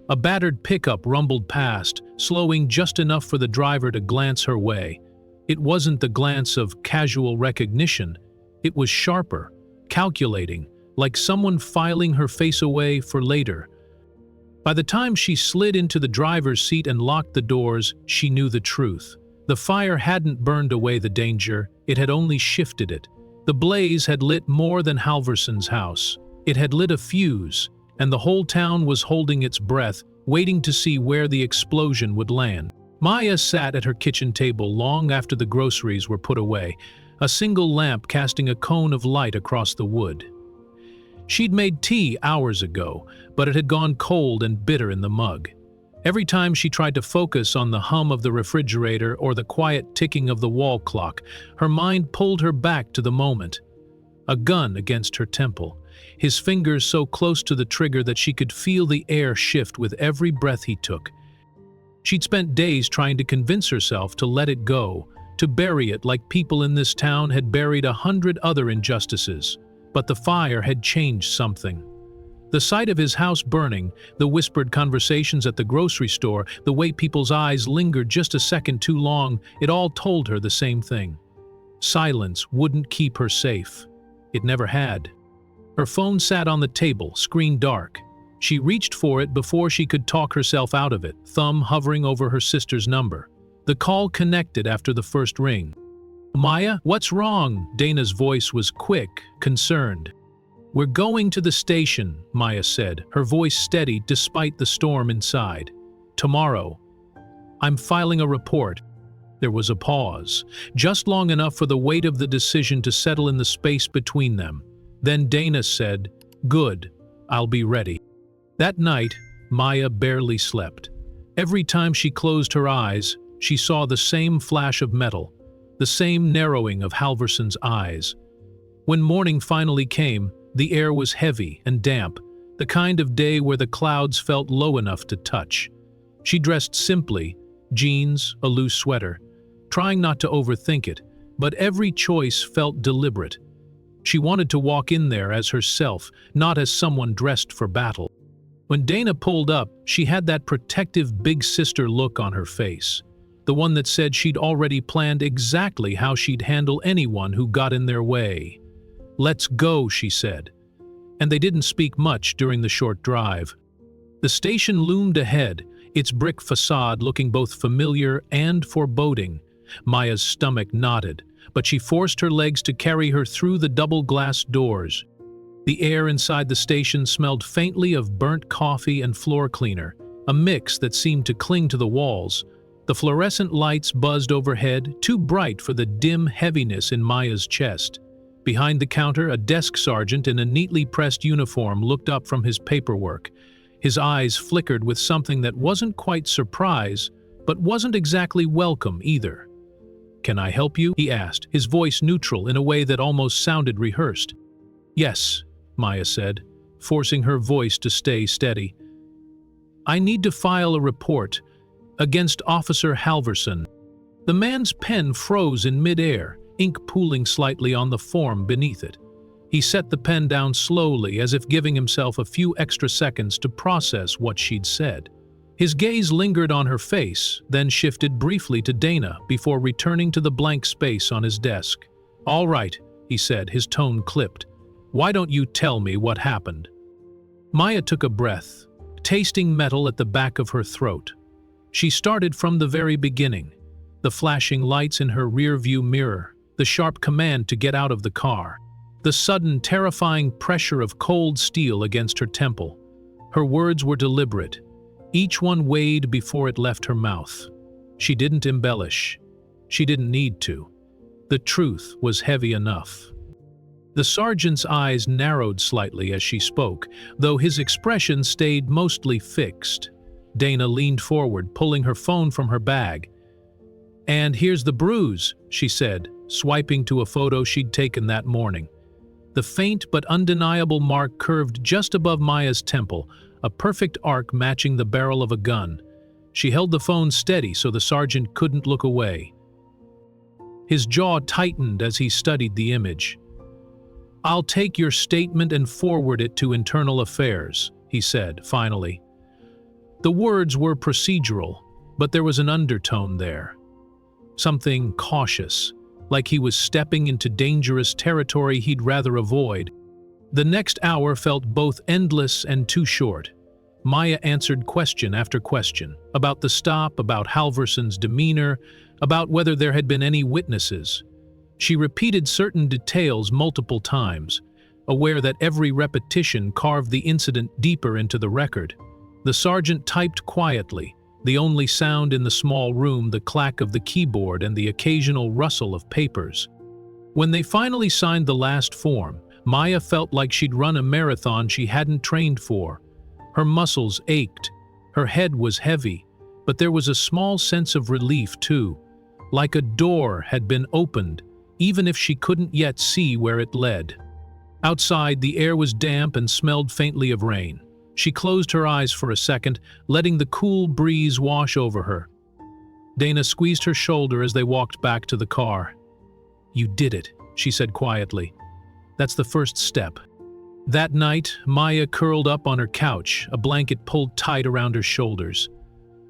A battered pickup rumbled past, slowing just enough for the driver to glance her way. It wasn't the glance of casual recognition. It was sharper, calculating, like someone filing her face away for later. By the time she slid into the driver's seat and locked the doors, she knew the truth. The fire hadn't burned away the danger, it had only shifted it. The blaze had lit more than Halvorson's house. It had lit a fuse, and the whole town was holding its breath, waiting to see where the explosion would land. Maya sat at her kitchen table long after the groceries were put away, a single lamp casting a cone of light across the wood. She'd made tea hours ago, but it had gone cold and bitter in the mug. Every time she tried to focus on the hum of the refrigerator or the quiet ticking of the wall clock, her mind pulled her back to the moment. A gun against her temple, his fingers so close to the trigger that she could feel the air shift with every breath he took. She'd spent days trying to convince herself to let it go, to bury it like people in this town had buried 100 other injustices. But the fire had changed something. The sight of his house burning, the whispered conversations at the grocery store, the way people's eyes lingered just a second too long, it all told her the same thing. Silence wouldn't keep her safe. It never had. Her phone sat on the table, screen dark. She reached for it before she could talk herself out of it, thumb hovering over her sister's number. The call connected after the first ring. "Maya, what's wrong?" Dana's voice was quick, concerned. "We're going to the station," Maya said, her voice steady despite the storm inside. "Tomorrow. I'm filing a report." There was a pause, just long enough for the weight of the decision to settle in the space between them. Then Dana said, "Good, I'll be ready." That night, Maya barely slept. Every time she closed her eyes, she saw the same flash of metal, the same narrowing of Halvorson's eyes. When morning finally came, the air was heavy and damp, the kind of day where the clouds felt low enough to touch. She dressed simply, jeans, a loose sweater, trying not to overthink it, but every choice felt deliberate. She wanted to walk in there as herself, not as someone dressed for battle. When Dana pulled up, she had that protective big sister look on her face. The one that said she'd already planned exactly how she'd handle anyone who got in their way. "Let's go," she said. And they didn't speak much during the short drive. The station loomed ahead, its brick facade looking both familiar and foreboding. Maya's stomach knotted, but she forced her legs to carry her through the double-glass doors. The air inside the station smelled faintly of burnt coffee and floor cleaner, a mix that seemed to cling to the walls. The fluorescent lights buzzed overhead, too bright for the dim heaviness in Maya's chest. Behind the counter, a desk sergeant in a neatly pressed uniform looked up from his paperwork. His eyes flickered with something that wasn't quite surprise, but wasn't exactly welcome either. "Can I help you?" he asked, his voice neutral in a way that almost sounded rehearsed. "Yes," Maya said, forcing her voice to stay steady. "I need to file a report against Officer Halvorson." The man's pen froze in midair, ink pooling slightly on the form beneath it. He set the pen down slowly, as if giving himself a few extra seconds to process what she'd said. His gaze lingered on her face, then shifted briefly to Dana before returning to the blank space on his desk. "All right," he said, his tone clipped. "Why don't you tell me what happened?" Maya took a breath, tasting metal at the back of her throat. She started from the very beginning. The flashing lights in her rear-view mirror, the sharp command to get out of the car, the sudden, terrifying pressure of cold steel against her temple. Her words were deliberate. Each one weighed before it left her mouth. She didn't embellish. She didn't need to. The truth was heavy enough. The sergeant's eyes narrowed slightly as she spoke, though his expression stayed mostly fixed. Dana leaned forward, pulling her phone from her bag. "And here's the bruise," she said, swiping to a photo she'd taken that morning. The faint but undeniable mark curved just above Maya's temple, a perfect arc matching the barrel of a gun. She held the phone steady so the sergeant couldn't look away. His jaw tightened as he studied the image. "I'll take your statement and forward it to Internal Affairs," he said, finally. The words were procedural, but there was an undertone there. Something cautious, like he was stepping into dangerous territory he'd rather avoid. The next hour felt both endless and too short. Maya answered question after question, about the stop, about Halvorson's demeanor, about whether there had been any witnesses. She repeated certain details multiple times, aware that every repetition carved the incident deeper into the record. The sergeant typed quietly, the only sound in the small room the clack of the keyboard and the occasional rustle of papers. When they finally signed the last form, Maya felt like she'd run a marathon she hadn't trained for. Her muscles ached, her head was heavy, but there was a small sense of relief too, like a door had been opened, even if she couldn't yet see where it led. Outside, the air was damp and smelled faintly of rain. She closed her eyes for a second, letting the cool breeze wash over her. Dana squeezed her shoulder as they walked back to the car. "You did it," she said quietly. "That's the first step." That night, Maya curled up on her couch, a blanket pulled tight around her shoulders.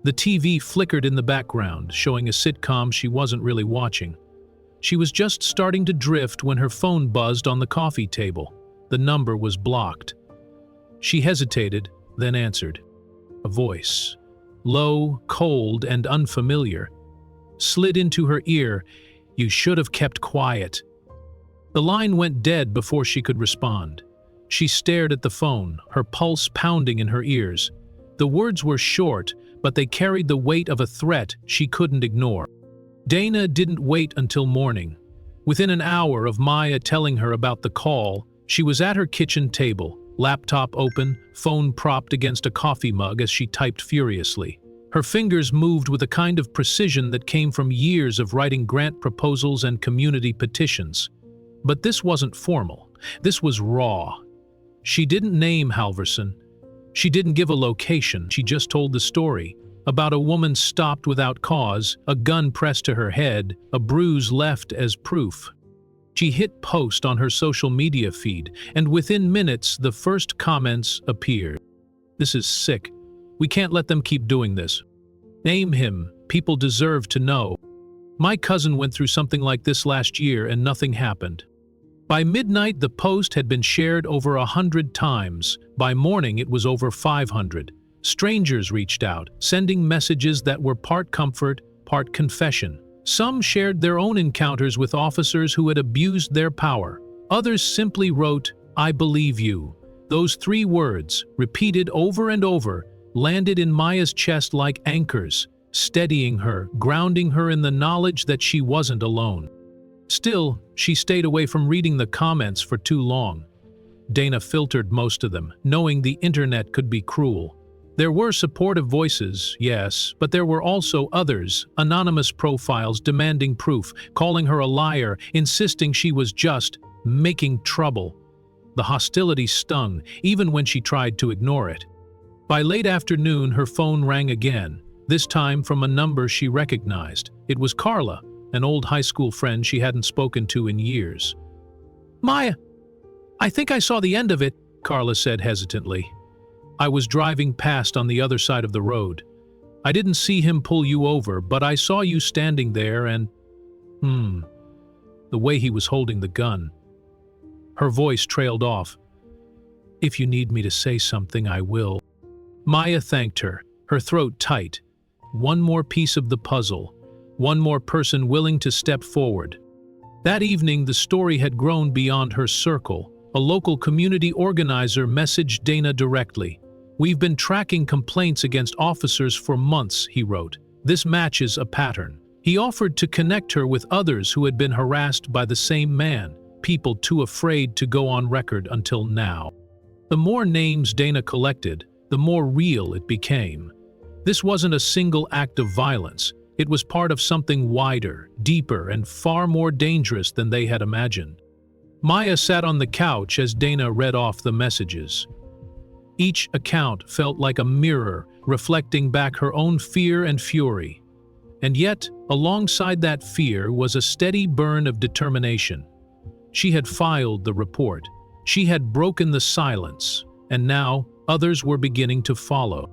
The TV flickered in the background, showing a sitcom she wasn't really watching. She was just starting to drift when her phone buzzed on the coffee table. The number was blocked. She hesitated, then answered. A voice, low, cold, and unfamiliar, slid into her ear. "You should have kept quiet." The line went dead before she could respond. She stared at the phone, her pulse pounding in her ears. The words were short, but they carried the weight of a threat she couldn't ignore. Dana didn't wait until morning. Within an hour of Maya telling her about the call, she was at her kitchen table, laptop open, phone propped against a coffee mug as she typed furiously. Her fingers moved with a kind of precision that came from years of writing grant proposals and community petitions. But this wasn't formal. This was raw. She didn't name Halvorson. She didn't give a location. She just told the story about a woman stopped without cause, a gun pressed to her head, a bruise left as proof. She hit post on her social media feed, and within minutes the first comments appeared. "This is sick. We can't let them keep doing this. Name him. People deserve to know. My cousin went through something like this last year and nothing happened." By midnight, the post had been shared over 100 times. By morning, it was over 500. Strangers reached out, sending messages that were part comfort, part confession. Some shared their own encounters with officers who had abused their power. Others simply wrote, "I believe you." Those 3 words, repeated over and over, landed in Maya's chest like anchors, steadying her, grounding her in the knowledge that she wasn't alone. Still, she stayed away from reading the comments for too long. Dana filtered most of them, knowing the internet could be cruel. There were supportive voices, yes, but there were also others, anonymous profiles demanding proof, calling her a liar, insisting she was just making trouble. The hostility stung, even when she tried to ignore it. By late afternoon, her phone rang again, this time from a number she recognized. It was Carla, an old high school friend she hadn't spoken to in years. "Maya, I think I saw the end of it," Carla said hesitantly. "I was driving past on the other side of the road. I didn't see him pull you over, but I saw you standing there and… the way he was holding the gun." Her voice trailed off. "If you need me to say something, I will." Maya thanked her, her throat tight. One more piece of the puzzle, one more person willing to step forward. That evening, the story had grown beyond her circle. A local community organizer messaged Dana directly. "We've been tracking complaints against officers for months," he wrote. "This matches a pattern." He offered to connect her with others who had been harassed by the same man, people too afraid to go on record until now. The more names Dana collected, the more real it became. This wasn't a single act of violence. It was part of something wider, deeper, and far more dangerous than they had imagined. Maya sat on the couch as Dana read off the messages. Each account felt like a mirror, reflecting back her own fear and fury. And yet, alongside that fear was a steady burn of determination. She had filed the report. She had broken the silence, and now others were beginning to follow.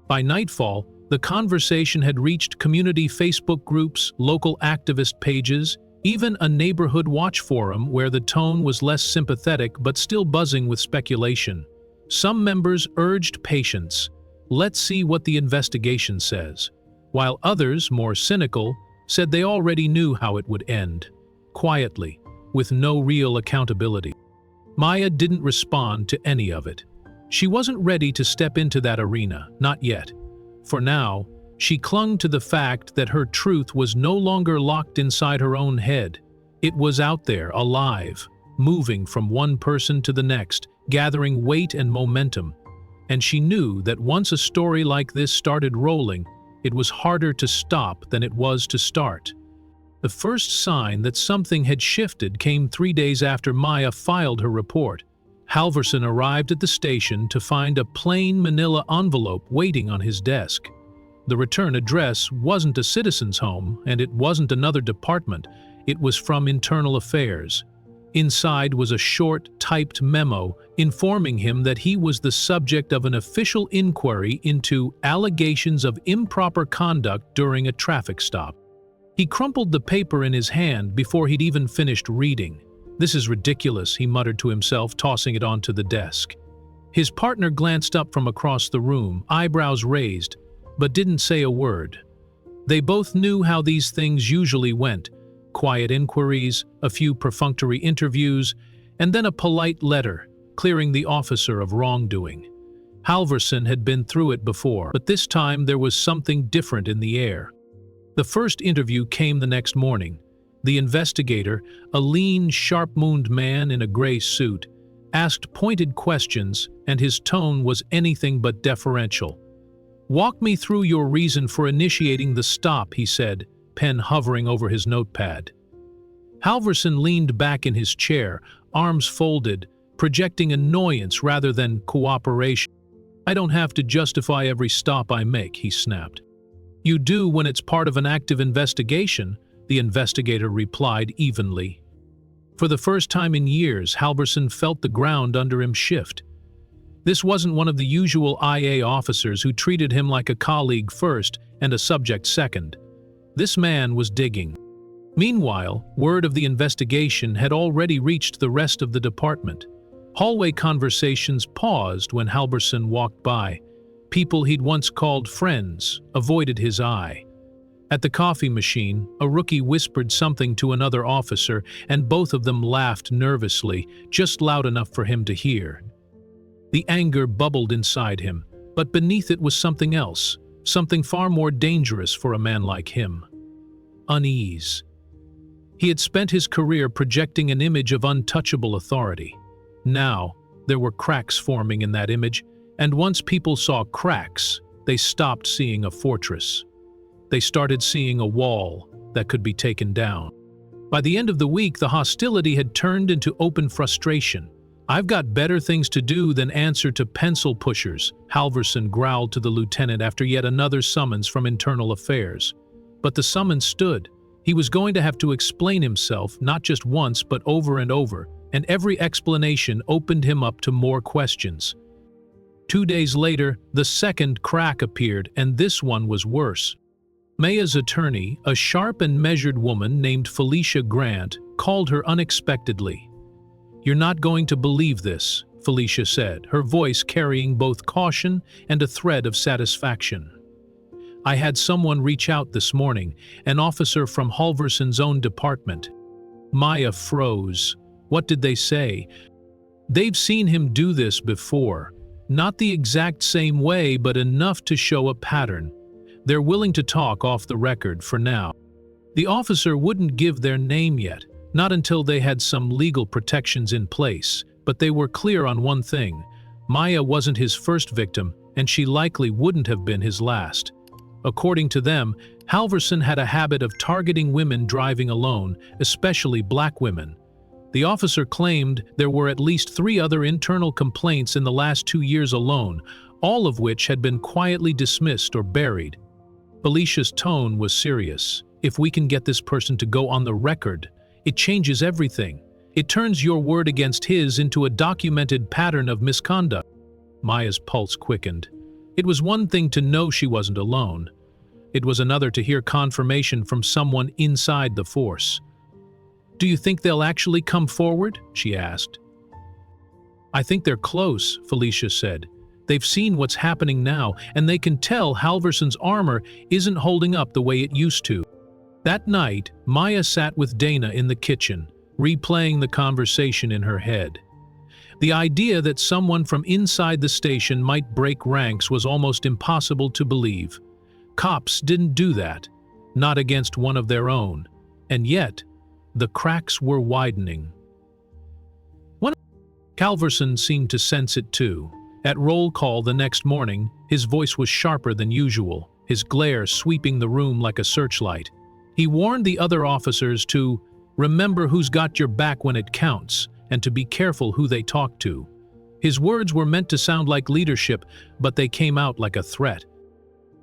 By nightfall, the conversation had reached community Facebook groups, local activist pages, even a neighborhood watch forum where the tone was less sympathetic but still buzzing with speculation. Some members urged patience. "Let's see what the investigation says," while others, more cynical, said they already knew how it would end. Quietly, with no real accountability. Maya didn't respond to any of it. She wasn't ready to step into that arena, not yet. For now, she clung to the fact that her truth was no longer locked inside her own head. It was out there, alive, moving from one person to the next, gathering weight and momentum. And she knew that once a story like this started rolling, it was harder to stop than it was to start. The first sign that something had shifted came 3 days after Maya filed her report. Halvorson arrived at the station to find a plain manila envelope waiting on his desk. The return address wasn't a citizen's home, and it wasn't another department. It was from Internal Affairs. Inside was a short, typed memo informing him that he was the subject of an official inquiry into allegations of improper conduct during a traffic stop. He crumpled the paper in his hand before he'd even finished reading. "This is ridiculous," he muttered to himself, tossing it onto the desk. His partner glanced up from across the room, eyebrows raised, but didn't say a word. They both knew how these things usually went: quiet inquiries, a few perfunctory interviews, and then a polite letter, clearing the officer of wrongdoing. Halvorson had been through it before, but this time there was something different in the air. The first interview came the next morning. The investigator, a lean, sharp-mooned man in a gray suit, asked pointed questions, and his tone was anything but deferential. "Walk me through your reason for initiating the stop," he said, pen hovering over his notepad. Halvorson leaned back in his chair, arms folded, projecting annoyance rather than cooperation. "I don't have to justify every stop I make," he snapped. "You do when it's part of an active investigation," the investigator replied evenly. For the first time in years, Halvorson felt the ground under him shift. This wasn't one of the usual IA officers who treated him like a colleague first and a subject second. This man was digging. Meanwhile, word of the investigation had already reached the rest of the department. Hallway conversations paused when Halvorson walked by. People he'd once called friends avoided his eye. At the coffee machine, a rookie whispered something to another officer, and both of them laughed nervously, just loud enough for him to hear. The anger bubbled inside him, but beneath it was something else, something far more dangerous for a man like him. Unease. He had spent his career projecting an image of untouchable authority. Now, there were cracks forming in that image, and once people saw cracks, they stopped seeing a fortress. They started seeing a wall that could be taken down. By the end of the week, the hostility had turned into open frustration. "I've got better things to do than answer to pencil pushers," Halvorson growled to the lieutenant after yet another summons from Internal Affairs. But the summons stood. He was going to have to explain himself not just once but over and over, and every explanation opened him up to more questions. 2 days later, the second crack appeared, and this one was worse. Maya's attorney, a sharp and measured woman named Felicia Grant, called her unexpectedly. "You're not going to believe this," Felicia said, her voice carrying both caution and a thread of satisfaction. "I had someone reach out this morning, an officer from Halvorson's own department." Maya froze. What did they say? They've seen him do this before. Not the exact same way, but enough to show a pattern. They're willing to talk off the record for now. The officer wouldn't give their name yet, not until they had some legal protections in place, but they were clear on one thing. Maya wasn't his first victim, and she likely wouldn't have been his last. According to them, Halvorson had a habit of targeting women driving alone, especially black women. The officer claimed there were at least 3 other internal complaints in the last 2 years alone, all of which had been quietly dismissed or buried. Felicia's tone was serious. "If we can get this person to go on the record, it changes everything. It turns your word against his into a documented pattern of misconduct." Maya's pulse quickened. It was one thing to know she wasn't alone. It was another to hear confirmation from someone inside the force. "Do you think they'll actually come forward?" she asked. "I think they're close," Felicia said. "They've seen what's happening now, and they can tell Halvorson's armor isn't holding up the way it used to." That night, Maya sat with Dana in the kitchen, replaying the conversation in her head. The idea that someone from inside the station might break ranks was almost impossible to believe. Cops didn't do that, not against one of their own. And yet, the cracks were widening. Halvorson seemed to sense it too. At roll call the next morning, his voice was sharper than usual, his glare sweeping the room like a searchlight. He warned the other officers to remember who's got your back when it counts, and to be careful who they talk to. His words were meant to sound like leadership, but they came out like a threat.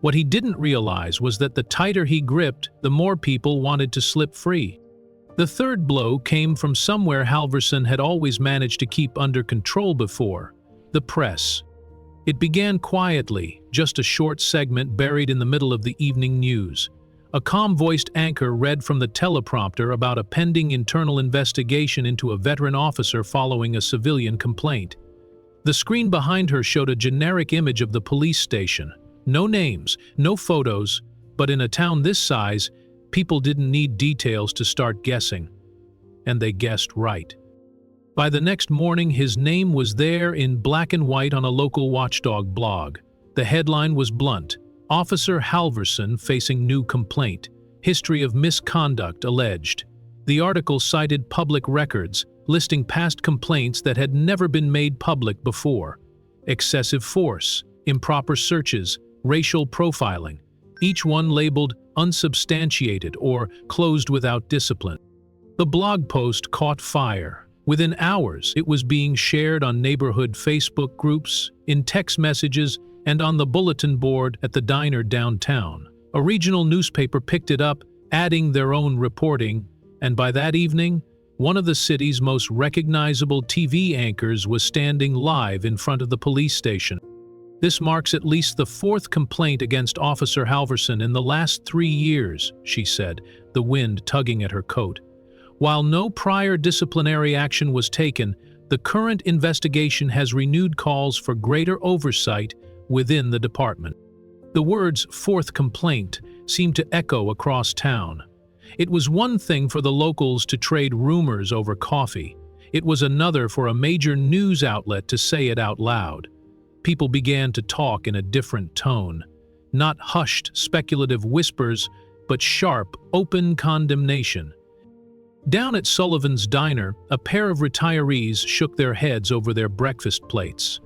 What he didn't realize was that the tighter he gripped, the more people wanted to slip free. The third blow came from somewhere Halvorson had always managed to keep under control before: the press. It began quietly, just a short segment buried in the middle of the evening news. A calm-voiced anchor read from the teleprompter about a pending internal investigation into a veteran officer following a civilian complaint. The screen behind her showed a generic image of the police station. No names, no photos, but in a town this size, people didn't need details to start guessing. And they guessed right. By the next morning, his name was there in black and white on a local watchdog blog. The headline was blunt: "Officer Halvorson facing new complaint. History of misconduct alleged." The article cited public records, listing past complaints that had never been made public before. Excessive force, improper searches, racial profiling, each one labeled unsubstantiated or closed without discipline. The blog post caught fire. Within hours, it was being shared on neighborhood Facebook groups, in text messages, and on the bulletin board at the diner downtown. A regional newspaper picked it up, adding their own reporting, and by that evening, one of the city's most recognizable TV anchors was standing live in front of the police station. "This marks at least the 4th complaint against Officer Halvorson in the last 3 years," she said, the wind tugging at her coat. "While no prior disciplinary action was taken, the current investigation has renewed calls for greater oversight within the department." The words "4th complaint" seemed to echo across town. It was one thing for the locals to trade rumors over coffee. It was another for a major news outlet to say it out loud. People began to talk in a different tone. Not hushed, speculative whispers, but sharp, open condemnation. Down at Sullivan's Diner, a pair of retirees shook their heads over their breakfast plates.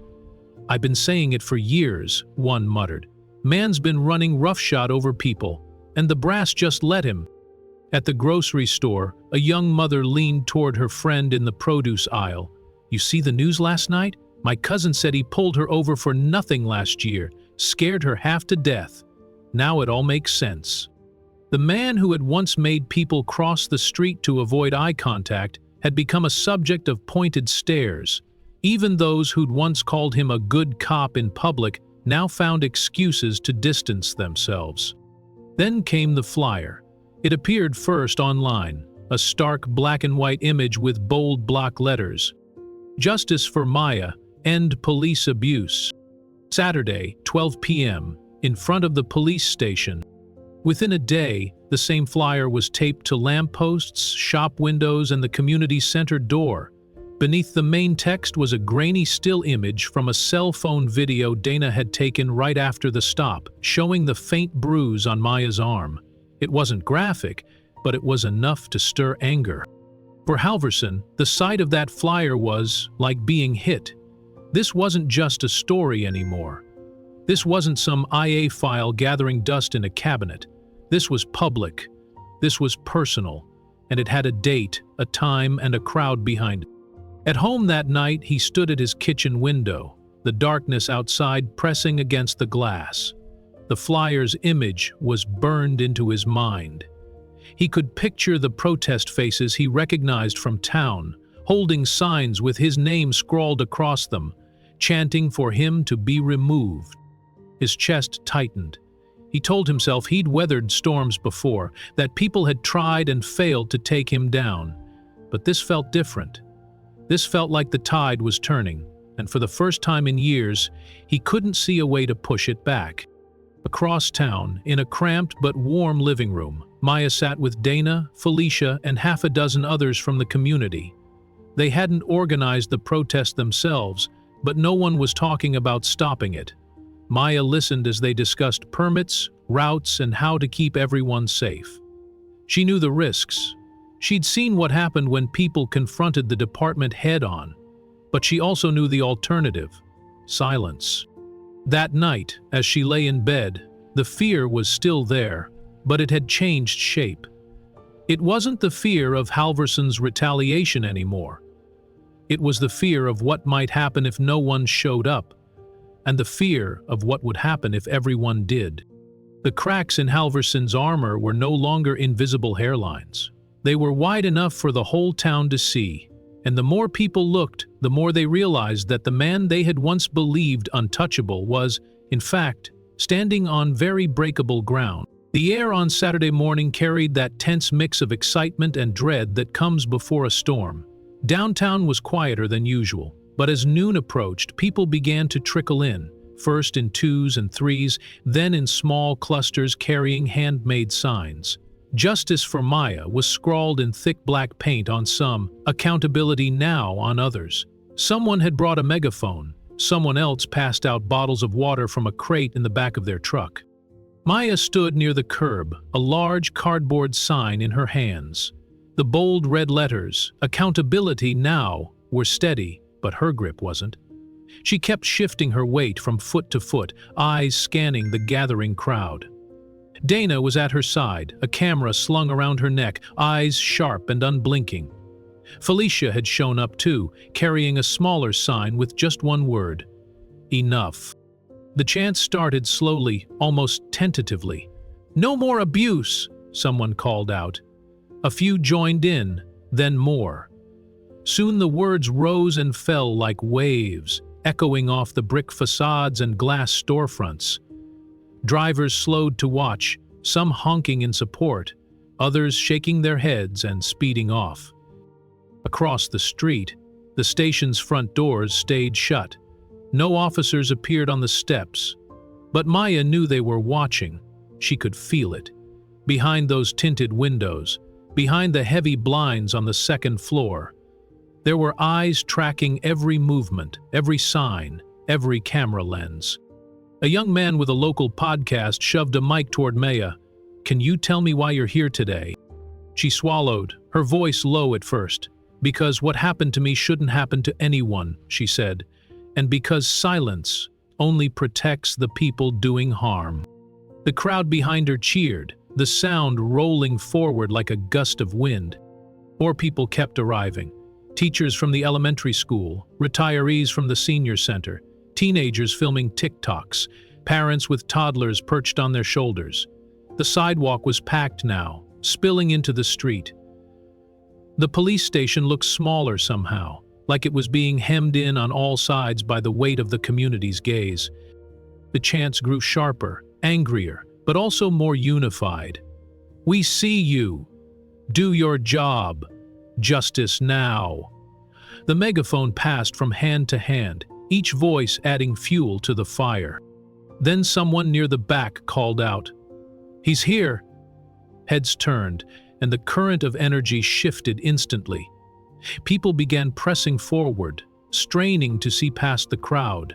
"I've been saying it for years," one muttered. "Man's been running roughshod over people, and the brass just let him." At the grocery store, a young mother leaned toward her friend in the produce aisle. "You see the news last night? My cousin said he pulled her over for nothing last year, scared her half to death. Now it all makes sense." The man who had once made people cross the street to avoid eye contact had become a subject of pointed stares. Even those who'd once called him a good cop in public now found excuses to distance themselves. Then came the flyer. It appeared first online, a stark black and white image with bold block letters. Justice for Maya, end police abuse. Saturday, 12 p.m., in front of the police station. Within a day, the same flyer was taped to lampposts, shop windows, and the community center door. Beneath the main text was a grainy still image from a cell phone video Dana had taken right after the stop, showing the faint bruise on Maya's arm. It wasn't graphic, but it was enough to stir anger. For Halvorson, the sight of that flyer was like being hit. This wasn't just a story anymore. This wasn't some IA file gathering dust in a cabinet. This was public. This was personal. And it had a date, a time, and a crowd behind it. At home that night, he stood at his kitchen window, the darkness outside pressing against the glass. The flyer's image was burned into his mind. He could picture the protest faces he recognized from town, holding signs with his name scrawled across them, chanting for him to be removed. His chest tightened. He told himself he'd weathered storms before, that people had tried and failed to take him down. But this felt different. This felt like the tide was turning, and for the first time in years, he couldn't see a way to push it back. Across town, in a cramped but warm living room, Maya sat with Dana, Felicia, and half a dozen others from the community. They hadn't organized the protest themselves, but no one was talking about stopping it. Maya listened as they discussed permits, routes, and how to keep everyone safe. She knew the risks. She'd seen what happened when people confronted the department head-on, but she also knew the alternative: silence. That night, as she lay in bed, the fear was still there, but it had changed shape. It wasn't the fear of Halvorson's retaliation anymore. It was the fear of what might happen if no one showed up, and the fear of what would happen if everyone did. The cracks in Halvorson's armor were no longer invisible hairlines. They were wide enough for the whole town to see, and the more people looked, the more they realized that the man they had once believed untouchable was, in fact, standing on very breakable ground. The air on Saturday morning carried that tense mix of excitement and dread that comes before a storm. Downtown was quieter than usual, but as noon approached, people began to trickle in, first in twos and threes, then in small clusters carrying handmade signs. Justice for Maya was scrawled in thick black paint on some, accountability now on others. Someone had brought a megaphone. Someone else passed out bottles of water from a crate in the back of their truck. Maya stood near the curb, a large cardboard sign in her hands. The bold red letters, accountability now, were steady, but her grip wasn't. She kept shifting her weight from foot to foot, eyes scanning the gathering crowd. Dana was at her side, a camera slung around her neck, eyes sharp and unblinking. Felicia had shown up too, carrying a smaller sign with just one word: enough. The chant started slowly, almost tentatively. "No more abuse," someone called out. A few joined in, then more. Soon the words rose and fell like waves, echoing off the brick facades and glass storefronts. Drivers slowed to watch, some honking in support, others shaking their heads and speeding off. Across the street, the station's front doors stayed shut. No officers appeared on the steps, but Maya knew they were watching. She could feel it. Behind those tinted windows, behind the heavy blinds on the second floor, there were eyes tracking every movement, every sign, every camera lens. A young man with a local podcast shoved a mic toward Maya. "Can you tell me why you're here today?" She swallowed, her voice low at first. "Because what happened to me shouldn't happen to anyone," she said, "and because silence only protects the people doing harm." The crowd behind her cheered, the sound rolling forward like a gust of wind. More people kept arriving. Teachers from the elementary school, retirees from the senior center, teenagers filming TikToks, parents with toddlers perched on their shoulders. The sidewalk was packed now, spilling into the street. The police station looked smaller somehow, like it was being hemmed in on all sides by the weight of the community's gaze. The chants grew sharper, angrier, but also more unified. "We see you! Do your job! Justice now!" The megaphone passed from hand to hand, each voice adding fuel to the fire. Then someone near the back called out, "He's here!" Heads turned, and the current of energy shifted instantly. People began pressing forward, straining to see past the crowd.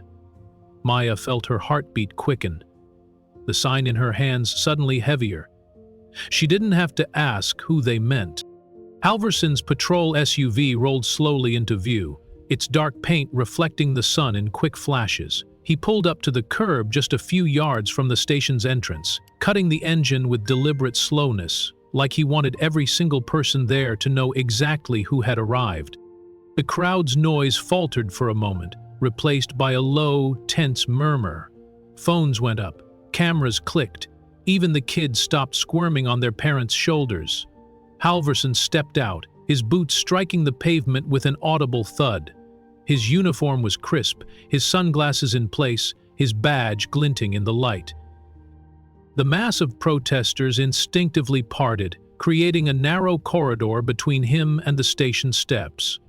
Maya felt her heartbeat quicken, the sign in her hands suddenly heavier. She didn't have to ask who they meant. Halvorson's patrol SUV rolled slowly into view, its dark paint reflecting the sun in quick flashes. He pulled up to the curb just a few yards from the station's entrance, cutting the engine with deliberate slowness, like he wanted every single person there to know exactly who had arrived. The crowd's noise faltered for a moment, replaced by a low, tense murmur. Phones went up, cameras clicked, even the kids stopped squirming on their parents' shoulders. Halvorson stepped out, his boots striking the pavement with an audible thud. His uniform was crisp, his sunglasses in place, his badge glinting in the light. The mass of protesters instinctively parted, creating a narrow corridor between him and the station steps.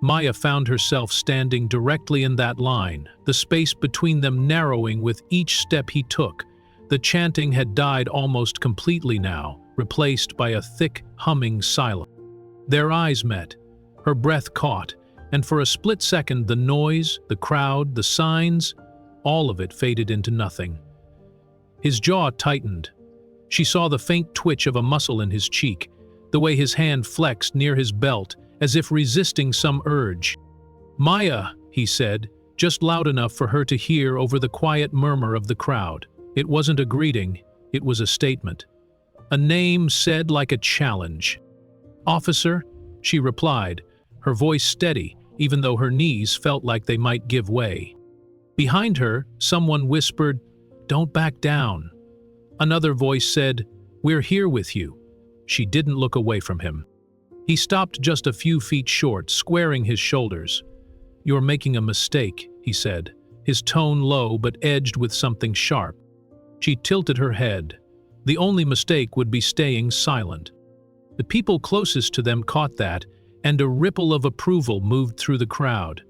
Maya found herself standing directly in that line, the space between them narrowing with each step he took. The chanting had died almost completely now, replaced by a thick, humming silence. Their eyes met, her breath caught, and for a split second the noise, the crowd, the signs, all of it faded into nothing. His jaw tightened. She saw the faint twitch of a muscle in his cheek, the way his hand flexed near his belt, as if resisting some urge. "Maya," he said, just loud enough for her to hear over the quiet murmur of the crowd. It wasn't a greeting, it was a statement. A name said like a challenge. "Officer," she replied, her voice steady, even though her knees felt like they might give way. Behind her, someone whispered, "Don't back down." Another voice said, "We're here with you." She didn't look away from him. He stopped just a few feet short, squaring his shoulders. "You're making a mistake," he said, his tone low but edged with something sharp. She tilted her head. The only mistake would be staying silent. The people closest to them caught that, and a ripple of approval moved through the crowd.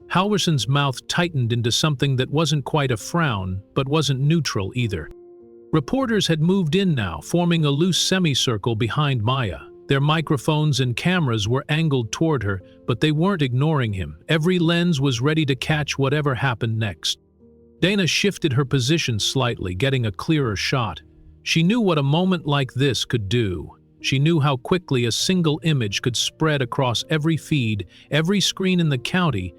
Halvorson's mouth tightened into something that wasn't quite a frown, but wasn't neutral either. Reporters had moved in now, forming a loose semicircle behind Maya. Their microphones and cameras were angled toward her, but they weren't ignoring him. Every lens was ready to catch whatever happened next. Dana shifted her position slightly, getting a clearer shot. She knew what a moment like this could do. She knew how quickly a single image could spread across every feed, every screen in the county.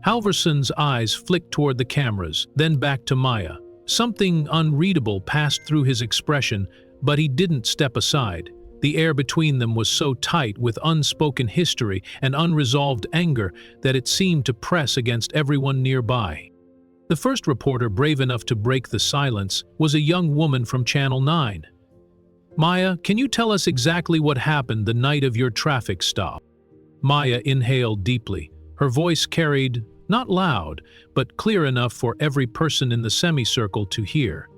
Halvorson's eyes flicked toward the cameras, then back to Maya. Something unreadable passed through his expression, but he didn't step aside. The air between them was so tight with unspoken history and unresolved anger that it seemed to press against everyone nearby. The first reporter brave enough to break the silence was a young woman from Channel 9. "Maya, can you tell us exactly what happened the night of your traffic stop?" Maya inhaled deeply. Her voice carried, not loud, but clear enough for every person in the semicircle to hear.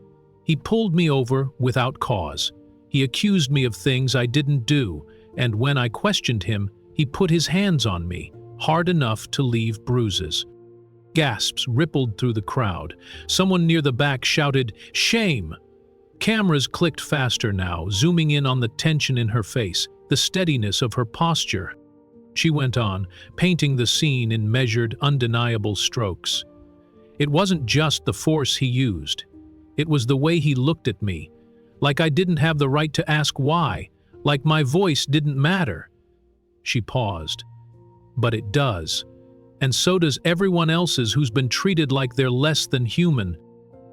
"He pulled me over without cause. He accused me of things I didn't do, and when I questioned him, he put his hands on me, hard enough to leave bruises." Gasps rippled through the crowd. Someone near the back shouted, "Shame!" Cameras clicked faster now, zooming in on the tension in her face, the steadiness of her posture. She went on, painting the scene in measured, undeniable strokes. "It wasn't just the force he used. It was the way he looked at me, like I didn't have the right to ask why, like my voice didn't matter." She paused. "But it does. And so does everyone else's who's been treated like they're less than human."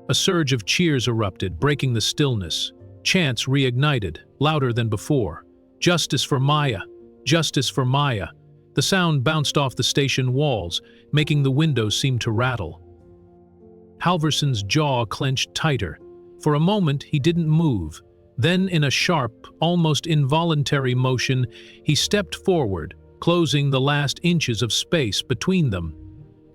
A surge of cheers erupted, breaking the stillness. Chants reignited, louder than before. "Justice for Maya! Justice for Maya!" The sound bounced off the station walls, making the windows seem to rattle. Halvorson's jaw clenched tighter. For a moment, he didn't move. Then, in a sharp, almost involuntary motion, he stepped forward, closing the last inches of space between them.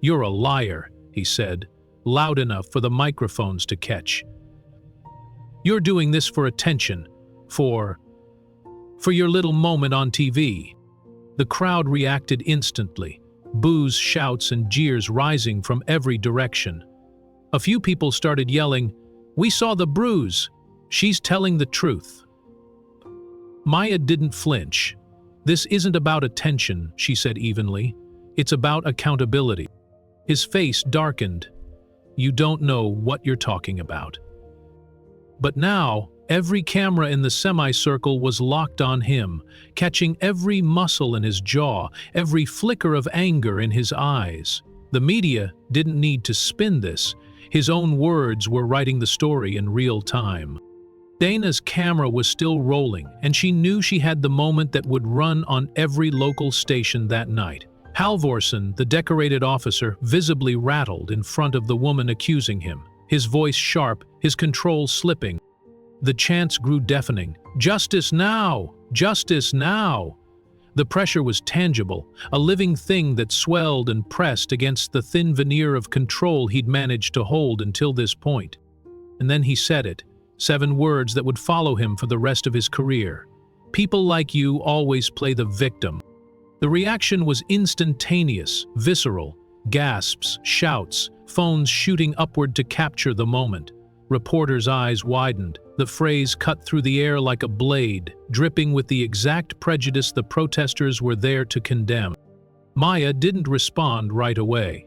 "You're a liar," he said, loud enough for the microphones to catch. "You're doing this for attention, for your little moment on TV." The crowd reacted instantly, boos, shouts, and jeers rising from every direction. A few people started yelling, "We saw the bruise! She's telling the truth." Maya didn't flinch. "This isn't about attention," she said evenly. "It's about accountability." His face darkened. "You don't know what you're talking about." But now, every camera in the semicircle was locked on him, catching every muscle in his jaw, every flicker of anger in his eyes. The media didn't need to spin this. His own words were writing the story in real time. Dana's camera was still rolling, and she knew she had the moment that would run on every local station that night. Halvorson, the decorated officer, visibly rattled in front of the woman accusing him, his voice sharp, his control slipping. The chants grew deafening. "Justice now! Justice now!" The pressure was tangible, a living thing that swelled and pressed against the thin veneer of control he'd managed to hold until this point. And then he said it, 7 words that would follow him for the rest of his career. "People like you always play the victim." The reaction was instantaneous, visceral. Gasps, shouts, phones shooting upward to capture the moment. Reporters' eyes widened, the phrase cut through the air like a blade, dripping with the exact prejudice the protesters were there to condemn. Maya didn't respond right away.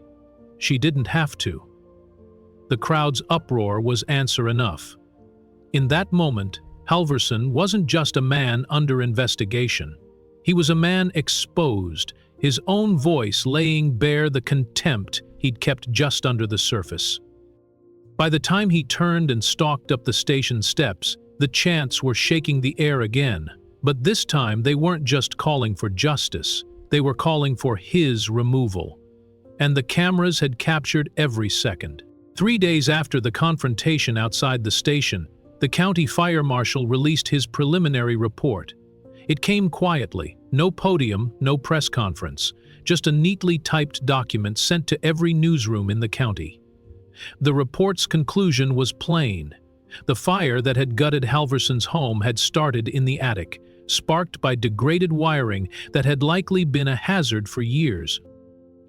She didn't have to. The crowd's uproar was answer enough. In that moment, Halvorson wasn't just a man under investigation. He was a man exposed, his own voice laying bare the contempt he'd kept just under the surface. By the time he turned and stalked up the station steps, the chants were shaking the air again. But this time they weren't just calling for justice, they were calling for his removal. And the cameras had captured every second. 3 days after the confrontation outside the station, the county fire marshal released his preliminary report. It came quietly, no podium, no press conference, just a neatly typed document sent to every newsroom in the county. The report's conclusion was plain. The fire that had gutted Halvorson's home had started in the attic, sparked by degraded wiring that had likely been a hazard for years.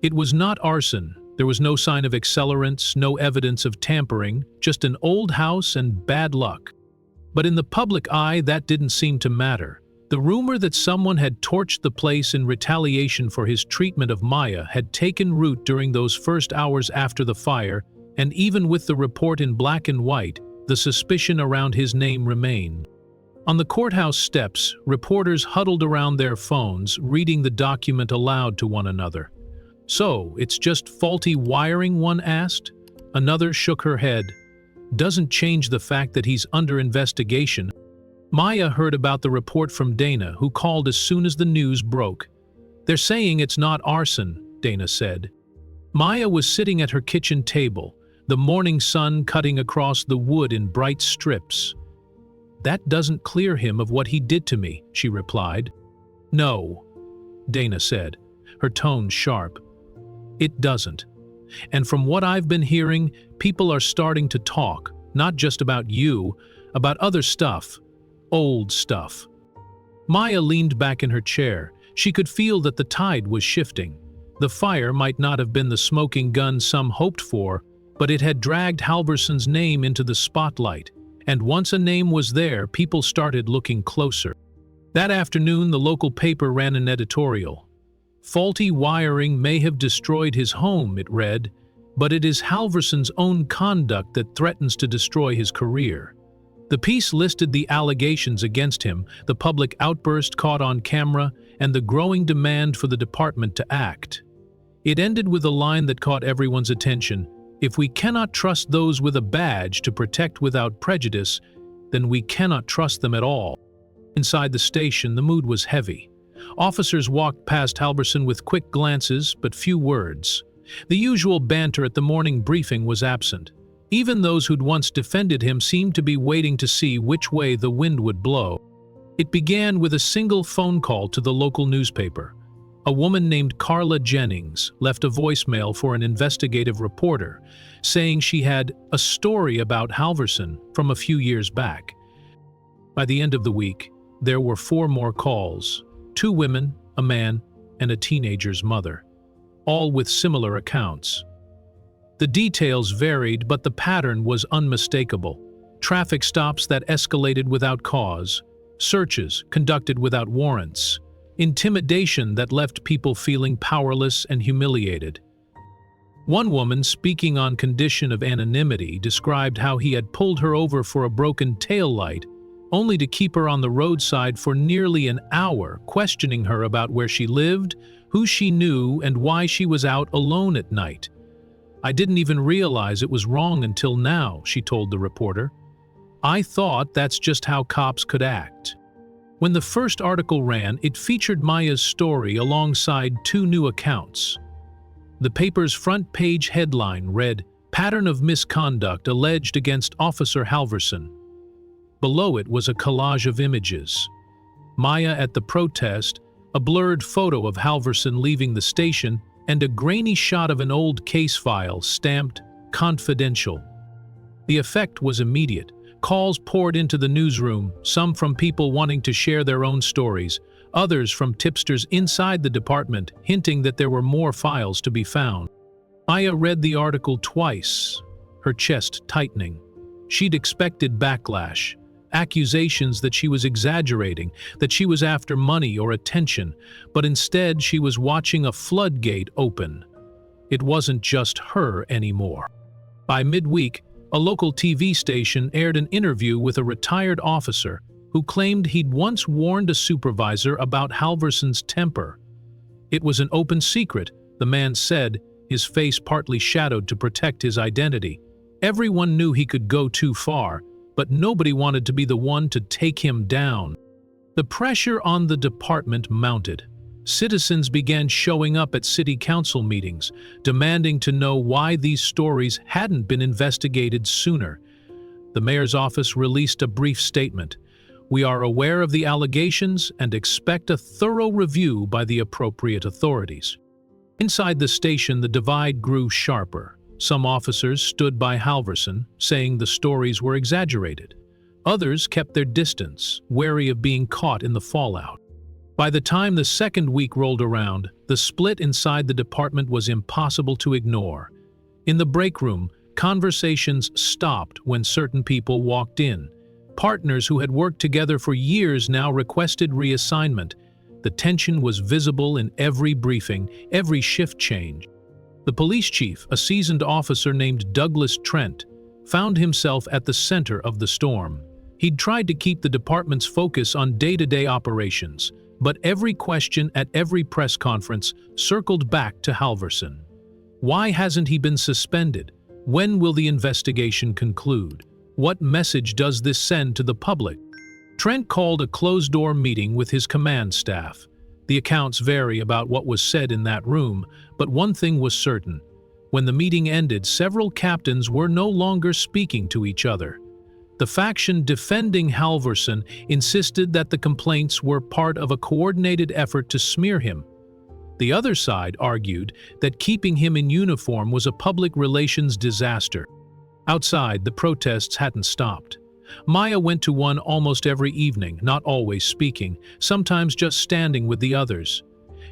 It was not arson. There was no sign of accelerants, no evidence of tampering, just an old house and bad luck. But in the public eye, that didn't seem to matter. The rumor that someone had torched the place in retaliation for his treatment of Maya had taken root during those first hours after the fire, and even with the report in black and white, the suspicion around his name remained. On the courthouse steps, reporters huddled around their phones, reading the document aloud to one another. "So, it's just faulty wiring?" one asked. Another shook her head. "Doesn't change the fact that he's under investigation." Maya heard about the report from Dana, who called as soon as the news broke. "They're saying it's not arson," Dana said. Maya was sitting at her kitchen table, the morning sun cutting across the wood in bright strips. "That doesn't clear him of what he did to me," she replied. "No," Dana said, her tone sharp. "It doesn't. And from what I've been hearing, people are starting to talk, not just about you, about other stuff, old stuff." Maya leaned back in her chair. She could feel that the tide was shifting. The fire might not have been the smoking gun some hoped for, but it had dragged Halvorson's name into the spotlight. And once a name was there, people started looking closer. That afternoon, the local paper ran an editorial. "Faulty wiring may have destroyed his home," it read, "but it is Halvorson's own conduct that threatens to destroy his career." The piece listed the allegations against him, the public outburst caught on camera, and the growing demand for the department to act. It ended with a line that caught everyone's attention. "If we cannot trust those with a badge to protect without prejudice, then we cannot trust them at all." Inside the station, the mood was heavy. Officers walked past Halvorson with quick glances, but few words. The usual banter at the morning briefing was absent. Even those who'd once defended him seemed to be waiting to see which way the wind would blow. It began with a single phone call to the local newspaper. A woman named Carla Jennings left a voicemail for an investigative reporter, saying she had a story about Halvorson from a few years back. By the end of the week, there were 4 more calls, 2 women, a man, and a teenager's mother, all with similar accounts. The details varied, but the pattern was unmistakable. Traffic stops that escalated without cause, searches conducted without warrants, intimidation that left people feeling powerless and humiliated. One woman, speaking on condition of anonymity, described how he had pulled her over for a broken taillight, only to keep her on the roadside for nearly an hour, questioning her about where she lived, who she knew, and why she was out alone at night. "I didn't even realize it was wrong until now," she told the reporter. "I thought that's just how cops could act." When the first article ran, it featured Maya's story alongside 2 new accounts. The paper's front-page headline read, "Pattern of misconduct alleged against Officer Halvorson." Below it was a collage of images. Maya at the protest, a blurred photo of Halvorson leaving the station, and a grainy shot of an old case file stamped "Confidential." The effect was immediate. Calls poured into the newsroom, some from people wanting to share their own stories, others from tipsters inside the department hinting that there were more files to be found. Maya read the article twice, her chest tightening. She'd expected backlash, accusations that she was exaggerating, that she was after money or attention, but instead she was watching a floodgate open. It wasn't just her anymore. By midweek, a local TV station aired an interview with a retired officer who claimed he'd once warned a supervisor about Halvorson's temper. It was an open secret, the man said, his face partly shadowed to protect his identity. Everyone knew he could go too far, but nobody wanted to be the one to take him down. The pressure on the department mounted. Citizens began showing up at city council meetings, demanding to know why these stories hadn't been investigated sooner. The mayor's office released a brief statement. "We are aware of the allegations and expect a thorough review by the appropriate authorities." Inside the station, the divide grew sharper. Some officers stood by Halvorson, saying the stories were exaggerated. Others kept their distance, wary of being caught in the fallout. By the time the second week rolled around, the split inside the department was impossible to ignore. In the break room, conversations stopped when certain people walked in. Partners who had worked together for years now requested reassignment. The tension was visible in every briefing, every shift change. The police chief, a seasoned officer named Douglas Trent, found himself at the center of the storm. He'd tried to keep the department's focus on day-to-day operations, but every question at every press conference circled back to Halvorson. Why hasn't he been suspended? When will the investigation conclude? What message does this send to the public? Trent called a closed-door meeting with his command staff. The accounts vary about what was said in that room, but one thing was certain. When the meeting ended, several captains were no longer speaking to each other. The faction defending Halvorson insisted that the complaints were part of a coordinated effort to smear him. The other side argued that keeping him in uniform was a public relations disaster. Outside, the protests hadn't stopped. Maya went to one almost every evening, not always speaking, sometimes just standing with the others.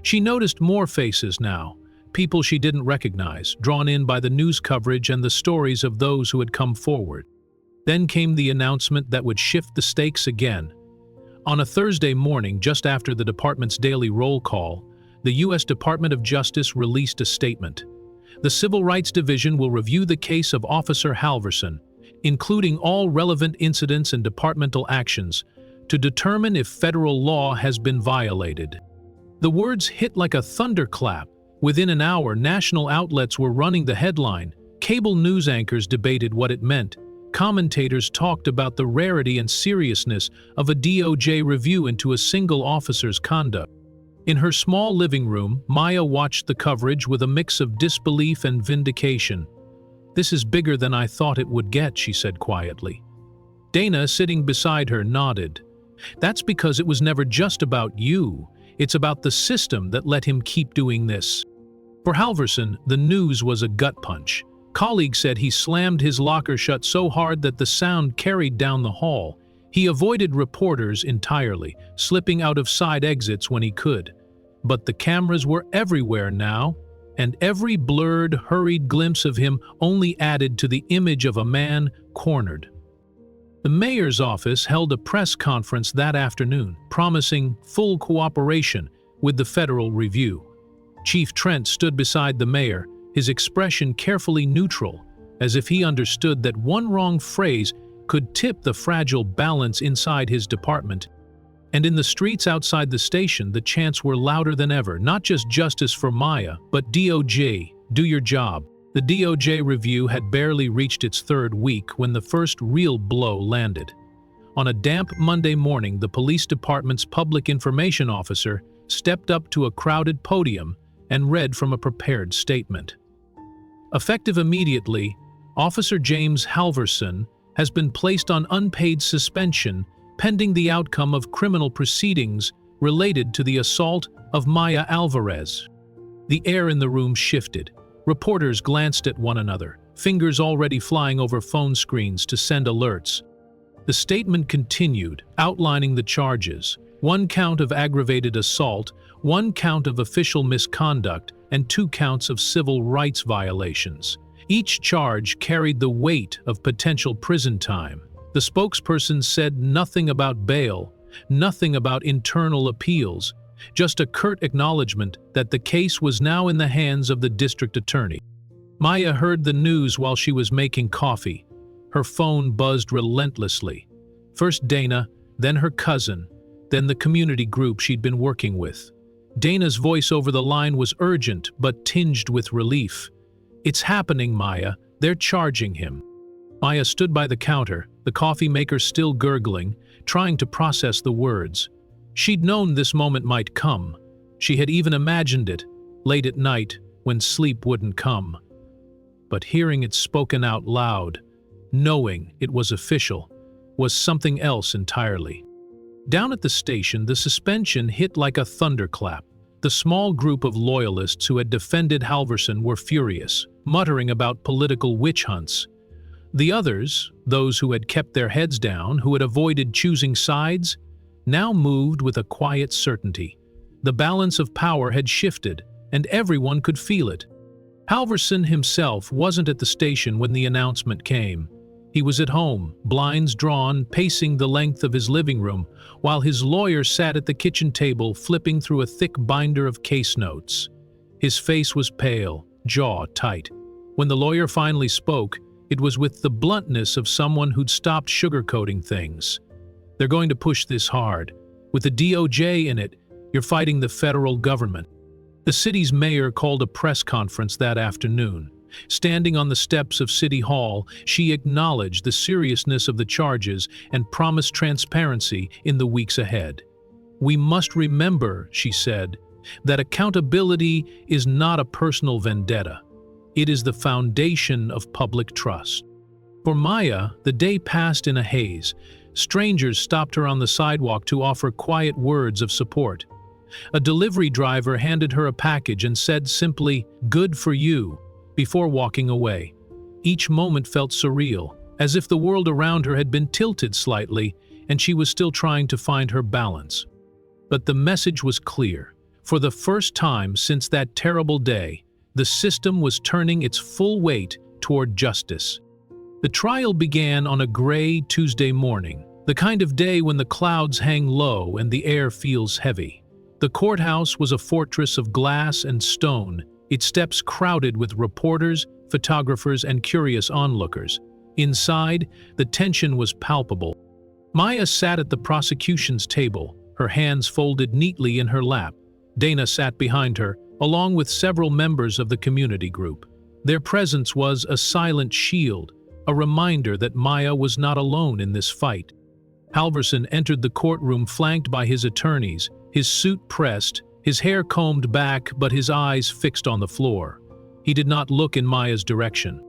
She noticed more faces now, people she didn't recognize, drawn in by the news coverage and the stories of those who had come forward. Then came the announcement that would shift the stakes again. On a Thursday morning, just after the department's daily roll call, the U.S. Department of Justice released a statement. The Civil Rights Division will review the case of Officer Halvorson, including all relevant incidents and departmental actions, to determine if federal law has been violated. The words hit like a thunderclap. Within an hour, national outlets were running the headline. Cable news anchors debated what it meant. Commentators talked about the rarity and seriousness of a DOJ review into a single officer's conduct. In her small living room, Maya watched the coverage with a mix of disbelief and vindication. "This is bigger than I thought it would get," she said quietly. Dana, sitting beside her, nodded. "That's because it was never just about you. It's about the system that let him keep doing this." For Halvorson, the news was a gut punch. Colleagues said he slammed his locker shut so hard that the sound carried down the hall. He avoided reporters entirely, slipping out of side exits when he could. But the cameras were everywhere now, and every blurred, hurried glimpse of him only added to the image of a man cornered. The mayor's office held a press conference that afternoon, promising full cooperation with the federal review. Chief Trent stood beside the mayor, his expression carefully neutral, as if he understood that one wrong phrase could tip the fragile balance inside his department. And in the streets outside the station, the chants were louder than ever, not just justice for Maya, but DOJ, do your job. The DOJ review had barely reached its third week when the first real blow landed. On a damp Monday morning, the police department's public information officer stepped up to a crowded podium and read from a prepared statement. Effective immediately, Officer James Halvorson has been placed on unpaid suspension pending the outcome of criminal proceedings related to the assault of Maya Alvarez. The air in the room shifted. Reporters glanced at one another, fingers already flying over phone screens to send alerts. The statement continued, outlining the charges: 1 count of aggravated assault, 1 count of official misconduct, and 2 counts of civil rights violations. Each charge carried the weight of potential prison time. The spokesperson said nothing about bail, nothing about internal appeals, just a curt acknowledgement that the case was now in the hands of the district attorney. Maya heard the news while she was making coffee. Her phone buzzed relentlessly. First Dana, then her cousin, then the community group she'd been working with. Dana's voice over the line was urgent but tinged with relief. "It's happening, Maya. They're charging him." Maya stood by the counter, the coffee maker still gurgling, trying to process the words. She'd known this moment might come. She had even imagined it, late at night, when sleep wouldn't come. But hearing it spoken out loud, knowing it was official, was something else entirely. Down at the station, the suspension hit like a thunderclap. The small group of loyalists who had defended Halvorson were furious, muttering about political witch hunts. The others, those who had kept their heads down, who had avoided choosing sides, now moved with a quiet certainty. The balance of power had shifted, and everyone could feel it. Halvorson himself wasn't at the station when the announcement came. He was at home, blinds drawn, pacing the length of his living room, while his lawyer sat at the kitchen table flipping through a thick binder of case notes. His face was pale, jaw tight. When the lawyer finally spoke, it was with the bluntness of someone who'd stopped sugarcoating things. "They're going to push this hard. With the DOJ in it, you're fighting the federal government." The city's mayor called a press conference that afternoon. Standing on the steps of City Hall, she acknowledged the seriousness of the charges and promised transparency in the weeks ahead. "We must remember," she said, "that accountability is not a personal vendetta. It is the foundation of public trust." For Maya, the day passed in a haze. Strangers stopped her on the sidewalk to offer quiet words of support. A delivery driver handed her a package and said simply, "Good for you," before walking away. Each moment felt surreal, as if the world around her had been tilted slightly and she was still trying to find her balance. But the message was clear. For the first time since that terrible day, the system was turning its full weight toward justice. The trial began on a gray Tuesday morning, the kind of day when the clouds hang low and the air feels heavy. The courthouse was a fortress of glass and stone, its steps crowded with reporters, photographers, and curious onlookers. Inside, the tension was palpable. Maya sat at the prosecution's table, her hands folded neatly in her lap. Dana sat behind her, along with several members of the community group. Their presence was a silent shield, a reminder that Maya was not alone in this fight. Halvorson entered the courtroom flanked by his attorneys, his suit pressed, his hair combed back but his eyes fixed on the floor. He did not look in Maya's direction.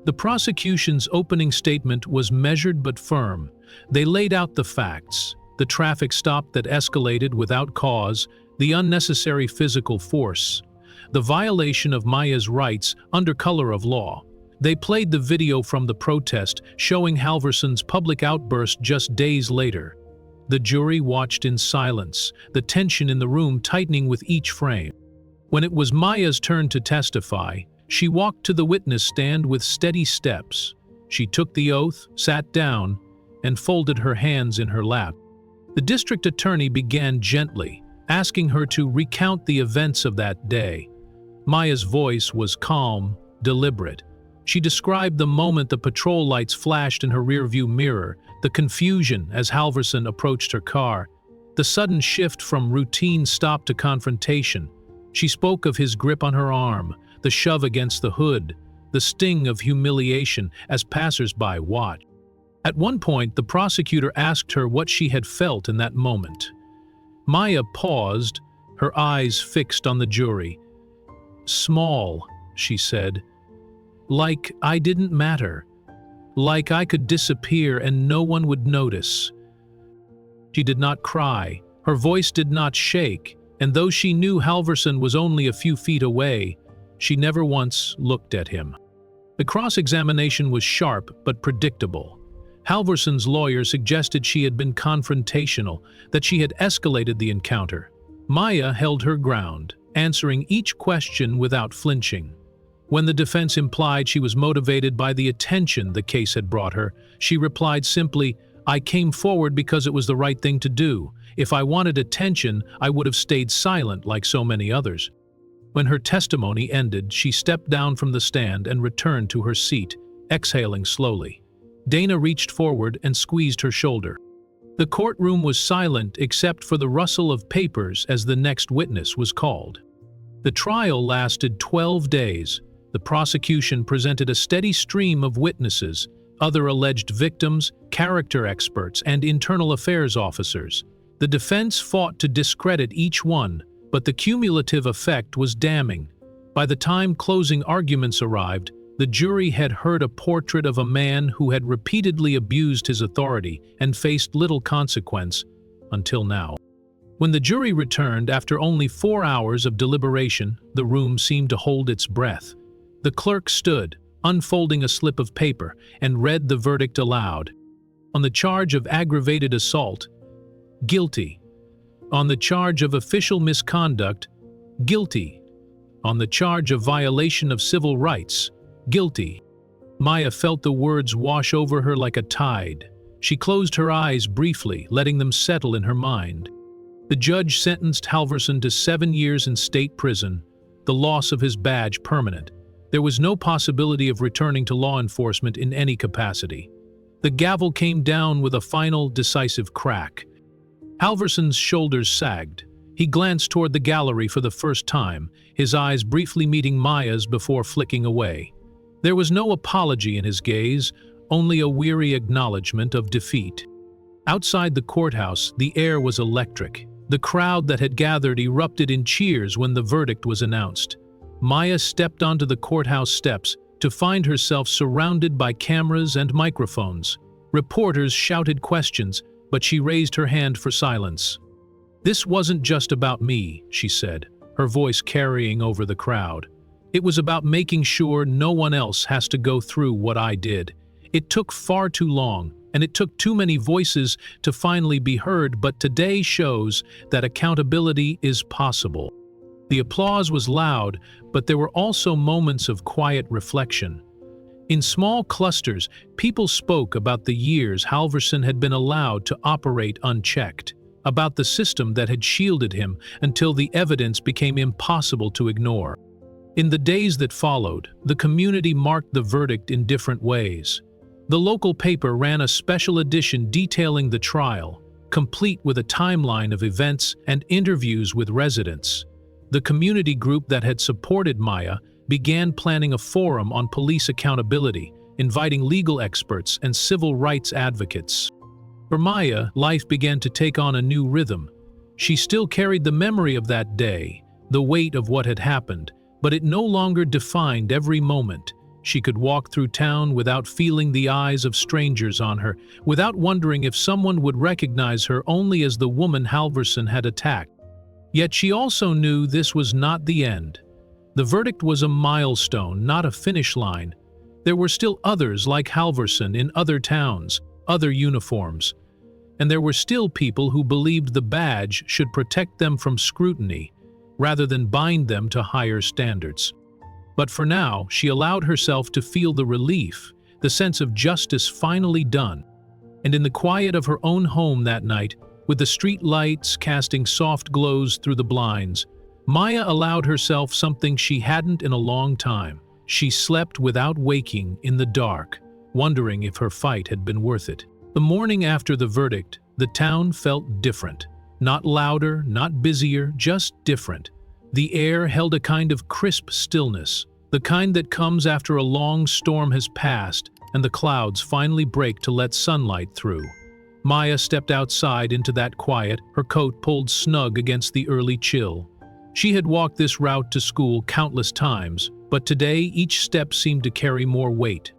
The prosecution's opening statement was measured but firm. They laid out the facts: the traffic stop that escalated without cause, the unnecessary physical force, the violation of Maya's rights under color of law. They played the video from the protest, showing Halvorson's public outburst just days later. The jury watched in silence, the tension in the room tightening with each frame. When it was Maya's turn to testify, she walked to the witness stand with steady steps. She took the oath, sat down, and folded her hands in her lap. The district attorney began gently, asking her to recount the events of that day. Maya's voice was calm, deliberate. She described the moment the patrol lights flashed in her rearview mirror, the confusion as Halvorson approached her car, the sudden shift from routine stop to confrontation. She spoke of his grip on her arm, the shove against the hood, the sting of humiliation as passers-by watched. At one point, the prosecutor asked her what she had felt in that moment. Maya paused, her eyes fixed on the jury. "Small," she said. "Like I didn't matter. Like I could disappear and no one would notice." She did not cry, her voice did not shake, and though she knew Halvorson was only a few feet away, she never once looked at him. The cross-examination was sharp but predictable. Halvorson's lawyer suggested she had been confrontational, that she had escalated the encounter. Maya held her ground, answering each question without flinching. When the defense implied she was motivated by the attention the case had brought her, she replied simply, "I came forward because it was the right thing to do. If I wanted attention, I would have stayed silent like so many others." When her testimony ended, she stepped down from the stand and returned to her seat, exhaling slowly. Dana reached forward and squeezed her shoulder. The courtroom was silent except for the rustle of papers as the next witness was called. The trial lasted 12 days. The prosecution presented a steady stream of witnesses, other alleged victims, character experts, and internal affairs officers. The defense fought to discredit each one, but the cumulative effect was damning. By the time closing arguments arrived, the jury had heard a portrait of a man who had repeatedly abused his authority and faced little consequence, until now. When the jury returned after only 4 hours of deliberation, the room seemed to hold its breath. The clerk stood, unfolding a slip of paper, and read the verdict aloud. On the charge of aggravated assault, guilty. On the charge of official misconduct, guilty. On the charge of violation of civil rights, guilty. Maya felt the words wash over her like a tide. She closed her eyes briefly, letting them settle in her mind. The judge sentenced Halvorson to 7 years in state prison, the loss of his badge permanent. There was no possibility of returning to law enforcement in any capacity. The gavel came down with a final, decisive crack. Halvorson's shoulders sagged. He glanced toward the gallery for the first time, his eyes briefly meeting Maya's before flicking away. There was no apology in his gaze, only a weary acknowledgement of defeat. Outside the courthouse, the air was electric. The crowd that had gathered erupted in cheers when the verdict was announced. Maya stepped onto the courthouse steps to find herself surrounded by cameras and microphones. Reporters shouted questions, but she raised her hand for silence. "This wasn't just about me," she said, her voice carrying over the crowd. "It was about making sure no one else has to go through what I did. It took far too long, and it took too many voices to finally be heard, but today shows that accountability is possible." The applause was loud, but there were also moments of quiet reflection. In small clusters, people spoke about the years Halvorson had been allowed to operate unchecked, about the system that had shielded him until the evidence became impossible to ignore. In the days that followed, the community marked the verdict in different ways. The local paper ran a special edition detailing the trial, complete with a timeline of events and interviews with residents. The community group that had supported Maya began planning a forum on police accountability, inviting legal experts and civil rights advocates. For Maya, life began to take on a new rhythm. She still carried the memory of that day, the weight of what had happened, but it no longer defined every moment. She could walk through town without feeling the eyes of strangers on her, without wondering if someone would recognize her only as the woman Halvorson had attacked. Yet she also knew this was not the end. The verdict was a milestone, not a finish line. There were still others like Halvorson in other towns, other uniforms. And there were still people who believed the badge should protect them from scrutiny, rather than bind them to higher standards. But for now, she allowed herself to feel the relief, the sense of justice finally done. And in the quiet of her own home that night, with the street lights casting soft glows through the blinds, Maya allowed herself something she hadn't in a long time. She slept without waking in the dark, wondering if her fight had been worth it. The morning after the verdict, the town felt different. Not louder, not busier, just different. The air held a kind of crisp stillness, the kind that comes after a long storm has passed and the clouds finally break to let sunlight through. Maya stepped outside into that quiet, her coat pulled snug against the early chill. She had walked this route to school countless times, but today each step seemed to carry more weight.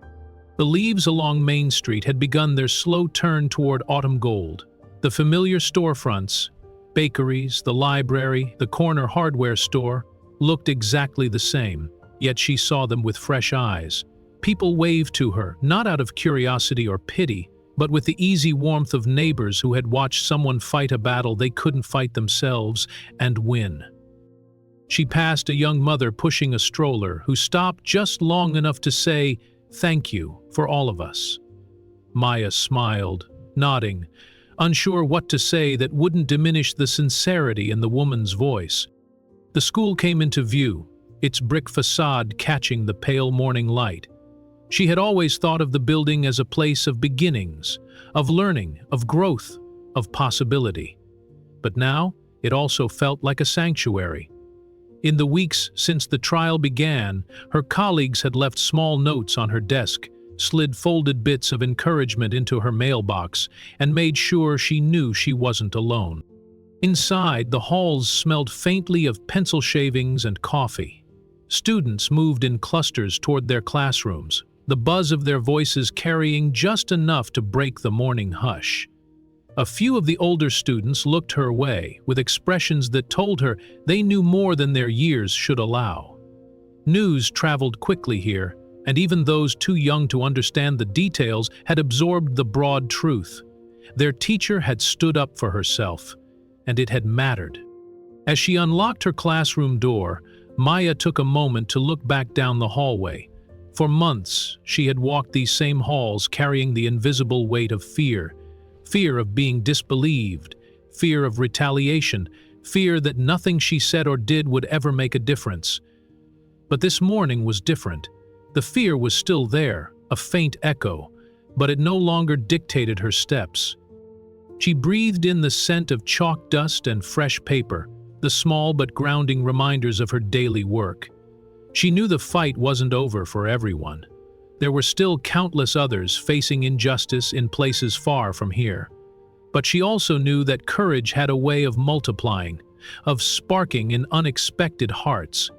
The leaves along Main Street had begun their slow turn toward autumn gold. The familiar storefronts, bakeries, the library, the corner hardware store, looked exactly the same, yet she saw them with fresh eyes. People waved to her, not out of curiosity or pity, but with the easy warmth of neighbors who had watched someone fight a battle they couldn't fight themselves and win. She passed a young mother pushing a stroller who stopped just long enough to say, "Thank you for all of us." Maya smiled, nodding, unsure what to say that wouldn't diminish the sincerity in the woman's voice. The school came into view, its brick facade catching the pale morning light. She had always thought of the building as a place of beginnings, of learning, of growth, of possibility. But now, it also felt like a sanctuary. In the weeks since the trial began, her colleagues had left small notes on her desk, slid folded bits of encouragement into her mailbox, and made sure she knew she wasn't alone. Inside, the halls smelled faintly of pencil shavings and coffee. Students moved in clusters toward their classrooms, the buzz of their voices carrying just enough to break the morning hush. A few of the older students looked her way, with expressions that told her they knew more than their years should allow. News traveled quickly here, and even those too young to understand the details had absorbed the broad truth. Their teacher had stood up for herself, and it had mattered. As she unlocked her classroom door, Maya took a moment to look back down the hallway. For months, she had walked these same halls carrying the invisible weight of fear. Fear of being disbelieved, fear of retaliation, fear that nothing she said or did would ever make a difference. But this morning was different. The fear was still there, a faint echo, but it no longer dictated her steps. She breathed in the scent of chalk dust and fresh paper, the small but grounding reminders of her daily work. She knew the fight wasn't over for everyone. There were still countless others facing injustice in places far from here. But she also knew that courage had a way of multiplying, of sparking in unexpected hearts.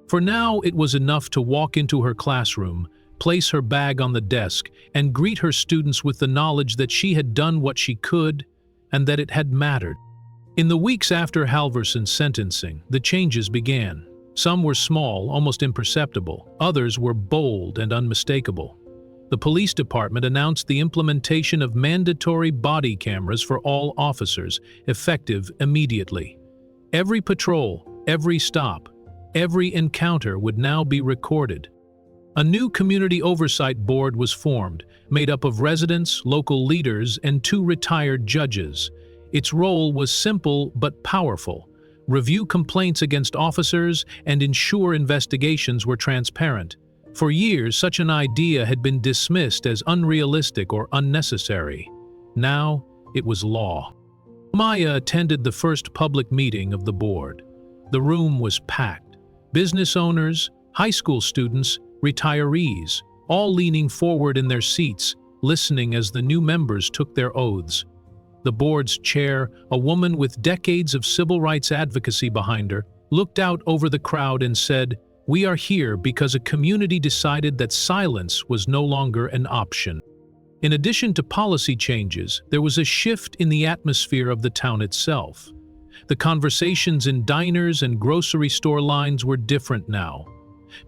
For now, it was enough to walk into her classroom, place her bag on the desk, and greet her students with the knowledge that she had done what she could and that it had mattered. In the weeks after Halvorson's sentencing, the changes began. Some were small, almost imperceptible. Others were bold and unmistakable. The police department announced the implementation of mandatory body cameras for all officers, effective immediately. Every patrol, every stop, every encounter would now be recorded. A new community oversight board was formed, made up of residents, local leaders, and 2 retired judges. Its role was simple but powerful: review complaints against officers and ensure investigations were transparent. For years, such an idea had been dismissed as unrealistic or unnecessary. Now, it was law. Maya attended the first public meeting of the board. The room was packed. Business owners, high school students, retirees, all leaning forward in their seats, listening as the new members took their oaths. The board's chair, a woman with decades of civil rights advocacy behind her, looked out over the crowd and said, We are here because a community decided that silence was no longer an option. In addition to policy changes, there was a shift in the atmosphere of the town itself. The conversations in diners and grocery store lines were different now.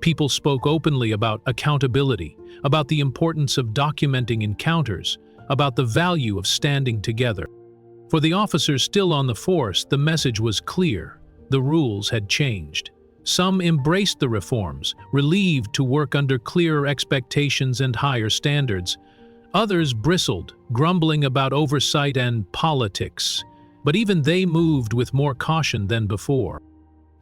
People spoke openly about accountability, about the importance of documenting encounters, about the value of standing together. For the officers still on the force, the message was clear. The rules had changed. Some embraced the reforms, relieved to work under clearer expectations and higher standards. Others bristled, grumbling about oversight and politics. But even they moved with more caution than before.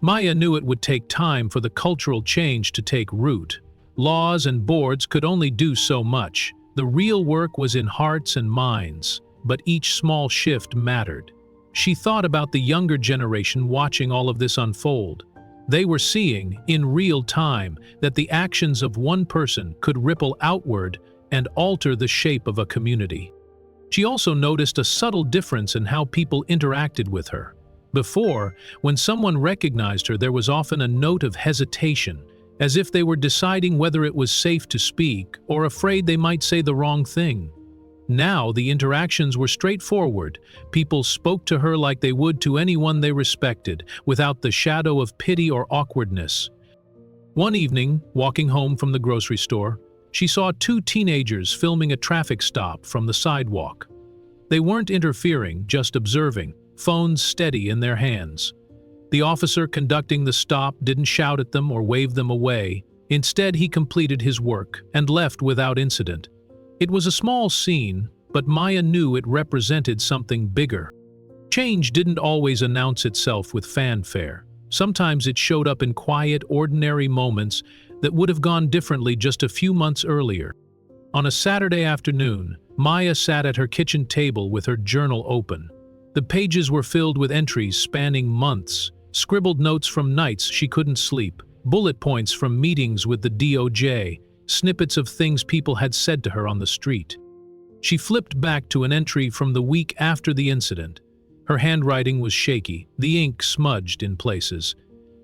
Maya knew it would take time for the cultural change to take root. Laws and boards could only do so much. The real work was in hearts and minds, but each small shift mattered. She thought about the younger generation watching all of this unfold. They were seeing, in real time, that the actions of one person could ripple outward and alter the shape of a community. She also noticed a subtle difference in how people interacted with her. Before, when someone recognized her, there was often a note of hesitation, as if they were deciding whether it was safe to speak or afraid they might say the wrong thing. Now, the interactions were straightforward. People spoke to her like they would to anyone they respected, without the shadow of pity or awkwardness. One evening, walking home from the grocery store, she saw two teenagers filming a traffic stop from the sidewalk. They weren't interfering, just observing, phones steady in their hands. The officer conducting the stop didn't shout at them or wave them away. Instead, he completed his work and left without incident. It was a small scene, but Maya knew it represented something bigger. Change didn't always announce itself with fanfare. Sometimes it showed up in quiet, ordinary moments that would have gone differently just a few months earlier. On a Saturday afternoon, Maya sat at her kitchen table with her journal open. The pages were filled with entries spanning months, scribbled notes from nights she couldn't sleep, bullet points from meetings with the DOJ, snippets of things people had said to her on the street. She flipped back to an entry from the week after the incident. Her handwriting was shaky, the ink smudged in places.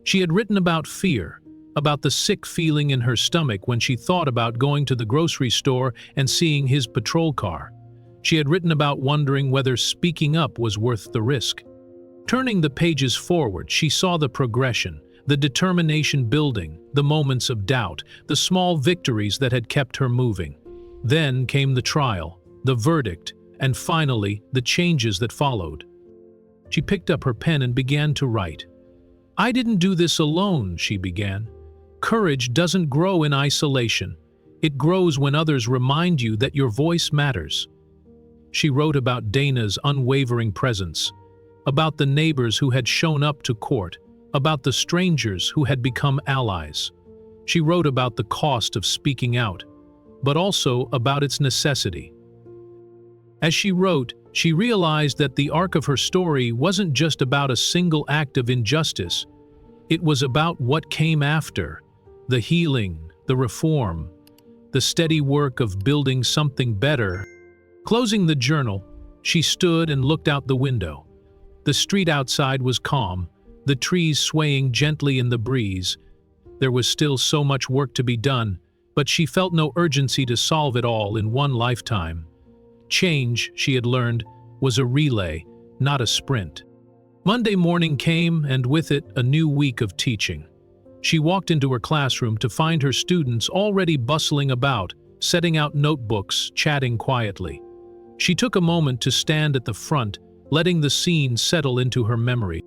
She had written about fear, about the sick feeling in her stomach when she thought about going to the grocery store and seeing his patrol car. She had written about wondering whether speaking up was worth the risk. Turning the pages forward, she saw the progression, the determination building, the moments of doubt, the small victories that had kept her moving. Then came the trial, the verdict, and finally, the changes that followed. She picked up her pen and began to write. "I didn't do this alone," she began. "Courage doesn't grow in isolation. It grows when others remind you that your voice matters." She wrote about Dana's unwavering presence, about the neighbors who had shown up to court, about the strangers who had become allies. She wrote about the cost of speaking out, but also about its necessity. As she wrote, she realized that the arc of her story wasn't just about a single act of injustice. It was about what came after, the healing, the reform, the steady work of building something better. Closing the journal, she stood and looked out the window. The street outside was calm, the trees swaying gently in the breeze. There was still so much work to be done, but she felt no urgency to solve it all in one lifetime. Change, she had learned, was a relay, not a sprint. Monday morning came, and with it, a new week of teaching. She walked into her classroom to find her students already bustling about, setting out notebooks, chatting quietly. She took a moment to stand at the front, letting the scene settle into her memory.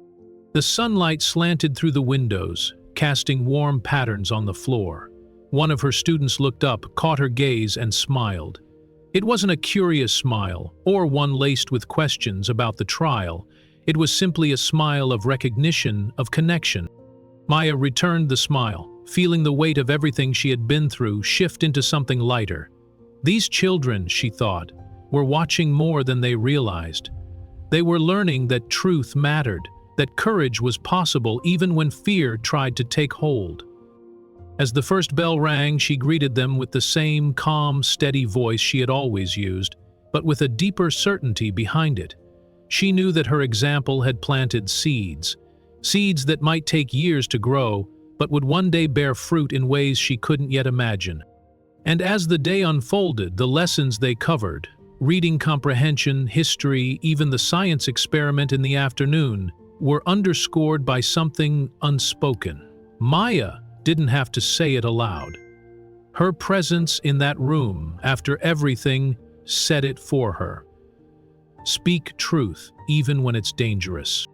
The sunlight slanted through the windows, casting warm patterns on the floor. One of her students looked up, caught her gaze, and smiled. It wasn't a curious smile, or one laced with questions about the trial. It was simply a smile of recognition, of connection. Maya returned the smile, feeling the weight of everything she had been through shift into something lighter. These children, she thought, were watching more than they realized. They were learning that truth mattered, that courage was possible even when fear tried to take hold. As the first bell rang, she greeted them with the same calm, steady voice she had always used, but with a deeper certainty behind it. She knew that her example had planted seeds, seeds that might take years to grow, but would one day bear fruit in ways she couldn't yet imagine. And as the day unfolded, the lessons they covered, reading comprehension, history, even the science experiment in the afternoon, were underscored by something unspoken. Maya didn't have to say it aloud. Her presence in that room, after everything, said it for her. Speak truth, even when it's dangerous.